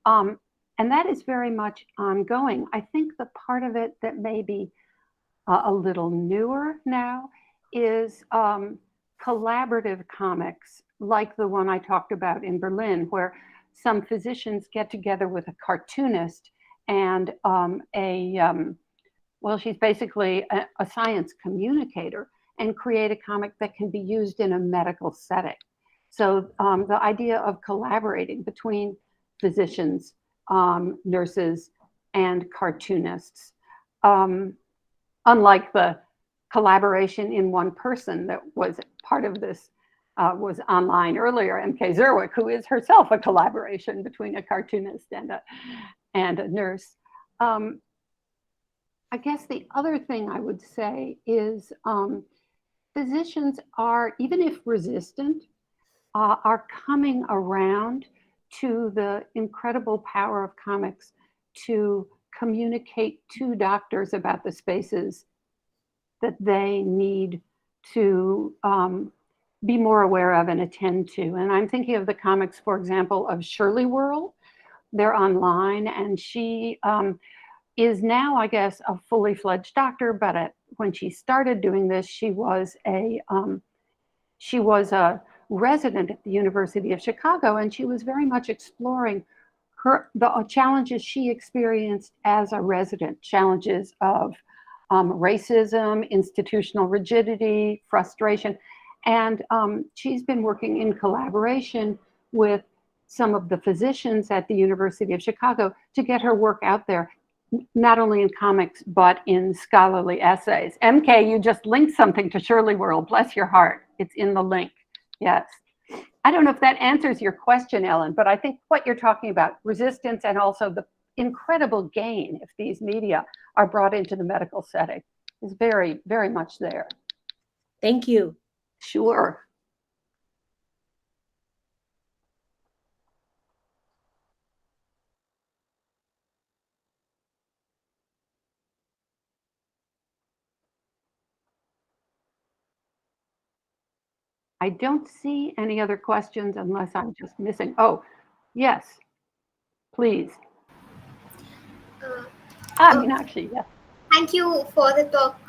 And that is very much ongoing. I think the part of it that may be a little newer now is collaborative comics, like the one I talked about in Berlin, where some physicians get together with a cartoonist and she's basically a science communicator, and create a comic that can be used in a medical setting. So the idea of collaborating between physicians, nurses, and cartoonists, unlike the collaboration in one person that was part of this, was online earlier, MK Zerwick, who is herself a collaboration between a cartoonist and a nurse. I guess the other thing I would say is physicians are, even if resistant, are coming around to the incredible power of comics to communicate to doctors about the spaces that they need to be more aware of and attend to. And I'm thinking of the comics, for example, of Shirley World. They're online, and she is now, I guess, a fully fledged doctor. But when she started doing this, she was a resident at the University of Chicago, and she was very much exploring the challenges she experienced as a resident, challenges of racism, institutional rigidity, frustration. And she's been working in collaboration with some of the physicians at the University of Chicago to get her work out there, not only in comics, but in scholarly essays. MK, you just linked something to Shirley World. Bless your heart. It's in the link. Yes. I don't know if that answers your question, Ellen, but I think what you're talking about, resistance and also the incredible gain if these media are brought into the medical setting, is very, very much there. Thank you. Sure. I don't see any other questions unless I'm just missing. Oh, yes, please. Meenakshi, yes. Thank you for the talk,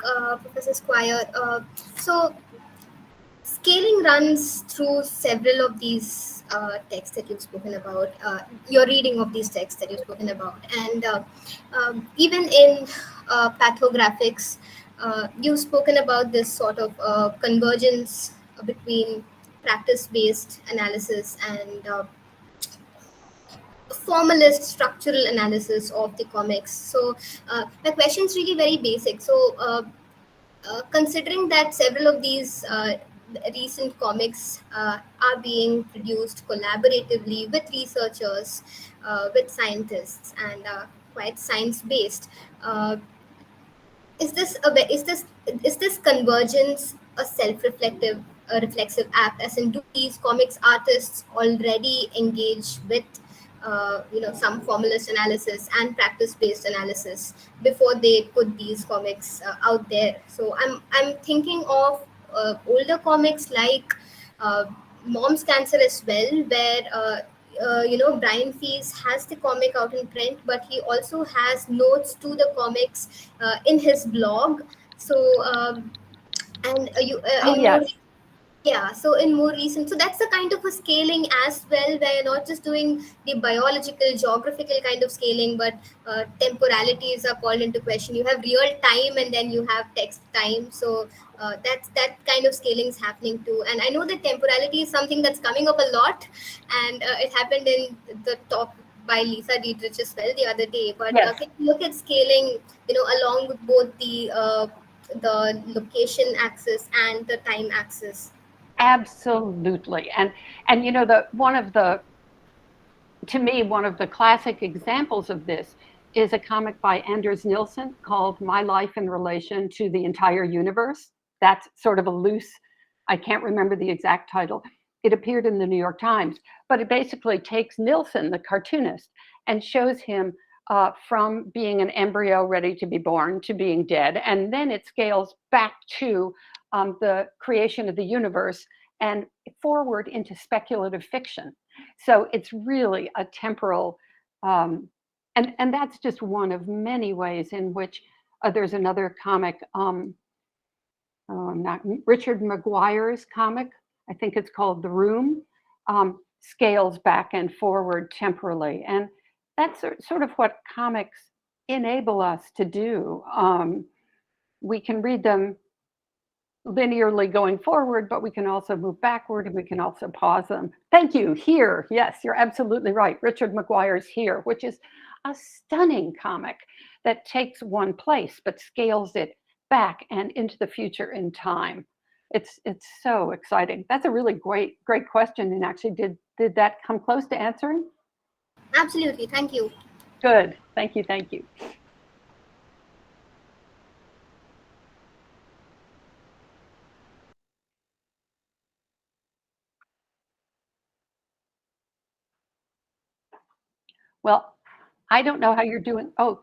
Professor Squier. So, scaling runs through several of these texts that you've spoken about, your reading of these texts that you've spoken about. And even in pathographics, you've spoken about this sort of convergence between practice-based analysis and formalist structural analysis of the comics. So my question is really very basic. So considering that several of these recent comics are being produced collaboratively with researchers, with scientists, and quite science-based, is this convergence a self-reflective, reflexive act? As in, do these comics artists already engage with some formalist analysis and practice-based analysis before they put these comics out there? So I'm thinking of older comics like Mom's Cancer as well, where Brian Fees has the comic out in print, but he also has notes to the comics in his blog. So and you in yes. Yeah, so in more recent, so that's a kind of a scaling as well, where you're not just doing the biological, geographical kind of scaling, but temporalities are called into question. You have real time, and then you have text time. So that kind of scaling is happening too. And I know that temporality is something that's coming up a lot, and it happened in the talk by Lisa Dietrich as well the other day. But Yes, can you look at scaling, along with both the location axis and the time axis? absolutely. And the one of the to me, one of the classic examples of this is a comic by Anders Nilsson called My Life in Relation to the Entire Universe. That's sort of a loose, I can't remember the exact title. It appeared in the New York Times, but it basically takes Nilsson, the cartoonist, and shows him from being an embryo ready to be born to being dead. And then it scales back to the creation of the universe and forward into speculative fiction. So it's really a temporal, and that's just one of many ways in which there's another comic, not Richard Maguire's comic. I think it's called The Room. Scales back and forward temporally, and that's sort of what comics enable us to do. We can read them linearly going forward, but we can also move backward and we can also pause them. Thank you. Here, yes, you're absolutely right. Richard Maguire's Here, which is a stunning comic that takes one place but scales it back and into the future in time. It's so exciting. That's a really great question. And actually, did that come close to answering? Absolutely. Thank you. Good. Thank you. Thank you. Well, I don't know how you're doing. Oh,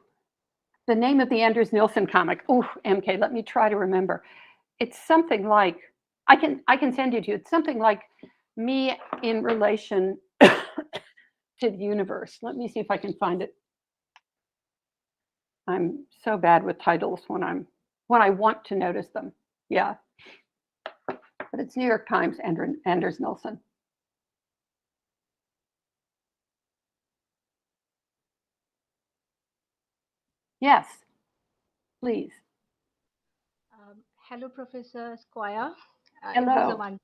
the name of the Anders Nilsson comic. Oh, MK, let me try to remember. It's something like I can send it to you. It's something like me in relation to the universe. Let me see if I can find it. I'm so bad with titles when I want to notice them. Yeah, but it's New York Times, Anders Nilsson. Yes, please. Hello, Professor Squier. It was a Hello. one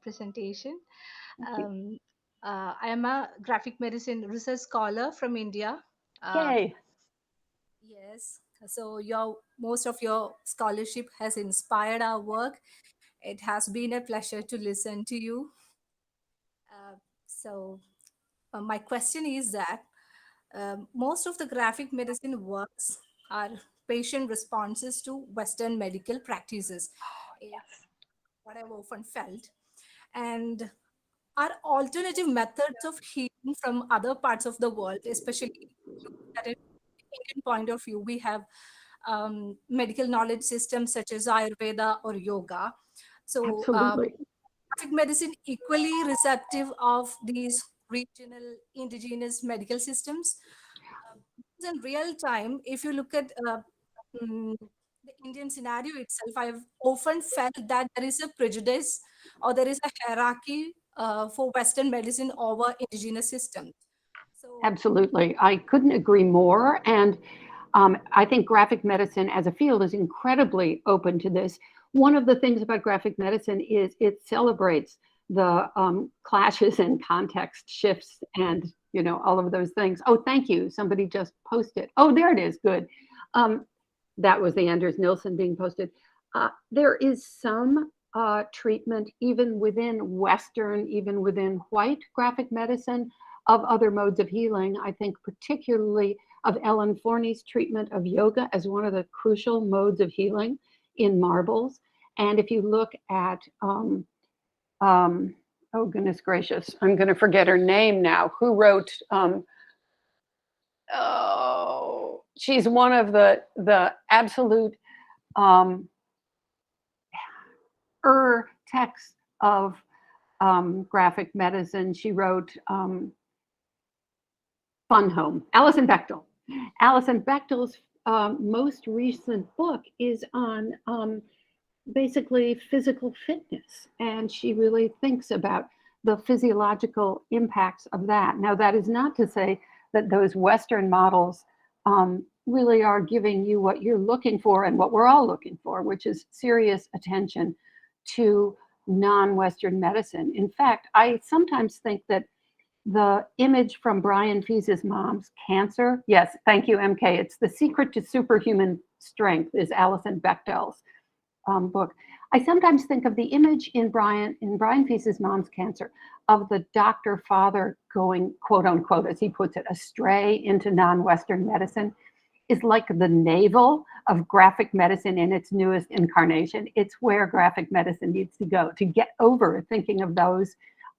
presentation. Thank you. Um, I am a graphic medicine research scholar from India. Uh, Yay. yes, so your most of your scholarship has inspired our work. It has been a pleasure to listen to you. So, my question is that most of the graphic medicine works are patient responses to Western medical practices. Is Yes. what I've often felt. And are alternative methods of healing from other parts of the world, especially at an Indian point of view, we have medical knowledge systems such as Ayurveda or yoga. So, Absolutely. Graphic medicine equally receptive of these regional indigenous medical systems. In real time, if you look at the Indian scenario itself, I've often felt that there is a prejudice or there is a hierarchy for Western medicine over indigenous systems. So, Absolutely. I couldn't agree more. And I think graphic medicine as a field is incredibly open to this. One of the things about graphic medicine is it celebrates the clashes and context shifts and all of those things. Oh, thank you. Somebody just posted. Oh, there it is. Good. Um, that was the Anders Nilsson being posted. There is some treatment, even within Western, even within white graphic medicine, of other modes of healing. I think particularly of Ellen Forney's treatment of yoga as one of the crucial modes of healing in marbles. And if you look at, oh goodness gracious, I'm going to forget her name now, who wrote, oh, she's one of the absolute um, texts of graphic medicine. She wrote Fun Home, Alison Bechtel. Alison Bechtel's most recent book is on basically physical fitness. And she really thinks about the physiological impacts of that. Now, that is not to say that those Western models really are giving you what you're looking for and what we're all looking for, which is serious attention to non-Western medicine. In fact, I sometimes think that the image from Brian Fee's mom's cancer, yes, thank you, MK. It's The Secret to Superhuman Strength, is Alison Bechdel's book. I sometimes think of the image in Brian Fee's mom's cancer of the doctor father going, quote unquote, as he puts it, astray into non-Western medicine, is like the navel of graphic medicine in its newest incarnation. It's where graphic medicine needs to go to get over thinking of those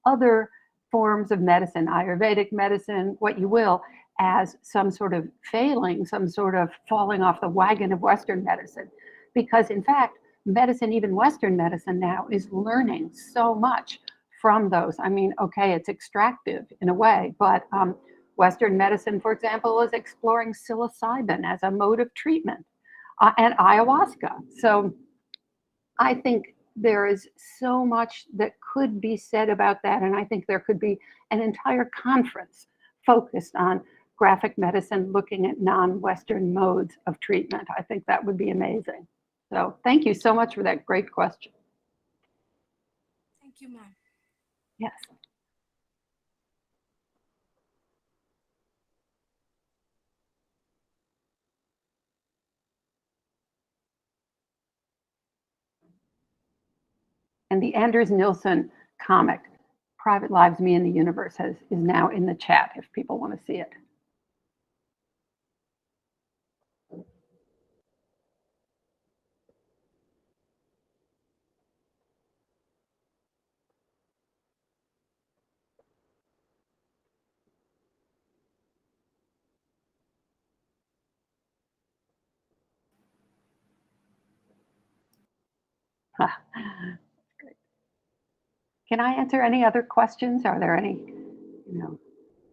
other forms of medicine, Ayurvedic medicine, what you will, as some sort of failing, some sort of falling off the wagon of Western medicine. Because in fact, medicine, even Western medicine now, is learning so much from those. I mean, okay, it's extractive in a way, but Western medicine, for example, is exploring psilocybin as a mode of treatment and ayahuasca. So I think there is so much that could be said about that. And I think there could be an entire conference focused on graphic medicine, looking at non-Western modes of treatment. I think that would be amazing. So thank you so much for that great question. Thank you, ma'am. Yes. And the Anders Nilsson comic, Private Lives, Me and the Universe, is now in the chat if people want to see it. Can I answer any other questions? Are there any,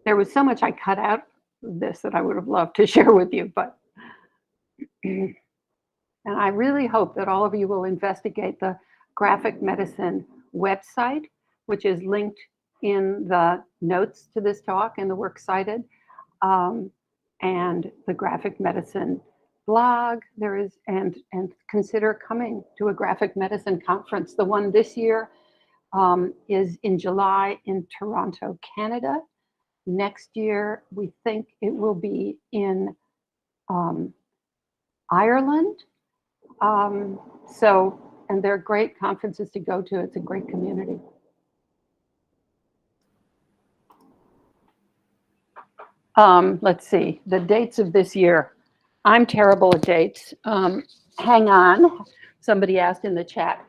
there was so much I cut out of this that I would have loved to share with you, but, and I really hope that all of you will investigate the graphic medicine website, which is linked in the notes to this talk and the works cited, and the graphic medicine blog. There is, and consider coming to a graphic medicine conference. The one this year is in July in Toronto, Canada. Next year, we think it will be in Ireland. And they're great conferences to go to. It's a great community. Let's see, the dates of this year. I'm terrible at dates. Hang on. Somebody asked in the chat,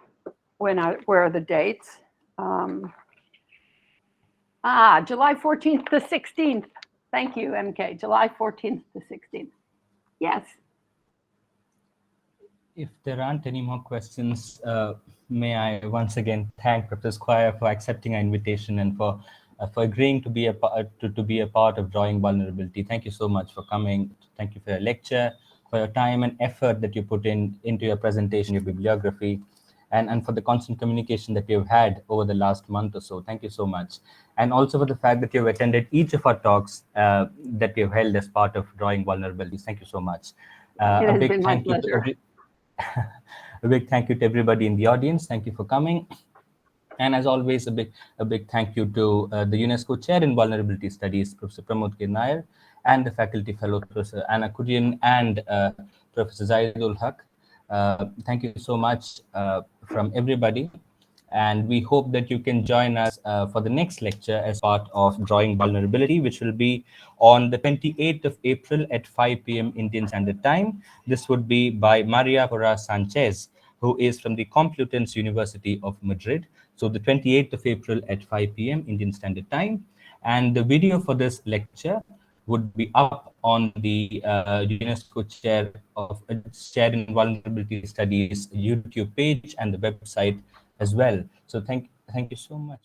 where are the dates? July 14th to 16th. Thank you, MK. July 14th to 16th. Yes. If there aren't any more questions, may I once again thank Professor Squier for accepting our invitation and for agreeing to be a part of Drawing Vulnerability. Thank you so much for coming. Thank you for your lecture, for your time and effort that you put into your presentation, your bibliography, and for the constant communication that you've had over the last month or so. Thank you so much. And also for the fact that you've attended each of our talks that we've held as part of Drawing Vulnerabilities. Thank you so much. It has been my pleasure. A big thank you to everybody in the audience. Thank you for coming. And as always, a big thank you to the UNESCO Chair in Vulnerability Studies, Professor Pramod K. Nair, and the faculty fellow, Professor Anna Kudian and Professor Zaidul Haq. Thank you so much from everybody. And we hope that you can join us for the next lecture as part of Drawing Vulnerability, which will be on the 28th of April at 5 p.m. Indian Standard Time. This would be by Maria Cora Sanchez, who is from the Complutense University of Madrid. So the 28th of April at 5 p.m. Indian Standard Time. And the video for this lecture would be up on the UNESCO Chair in Vulnerability Studies YouTube page and the website as well. So thank you so much.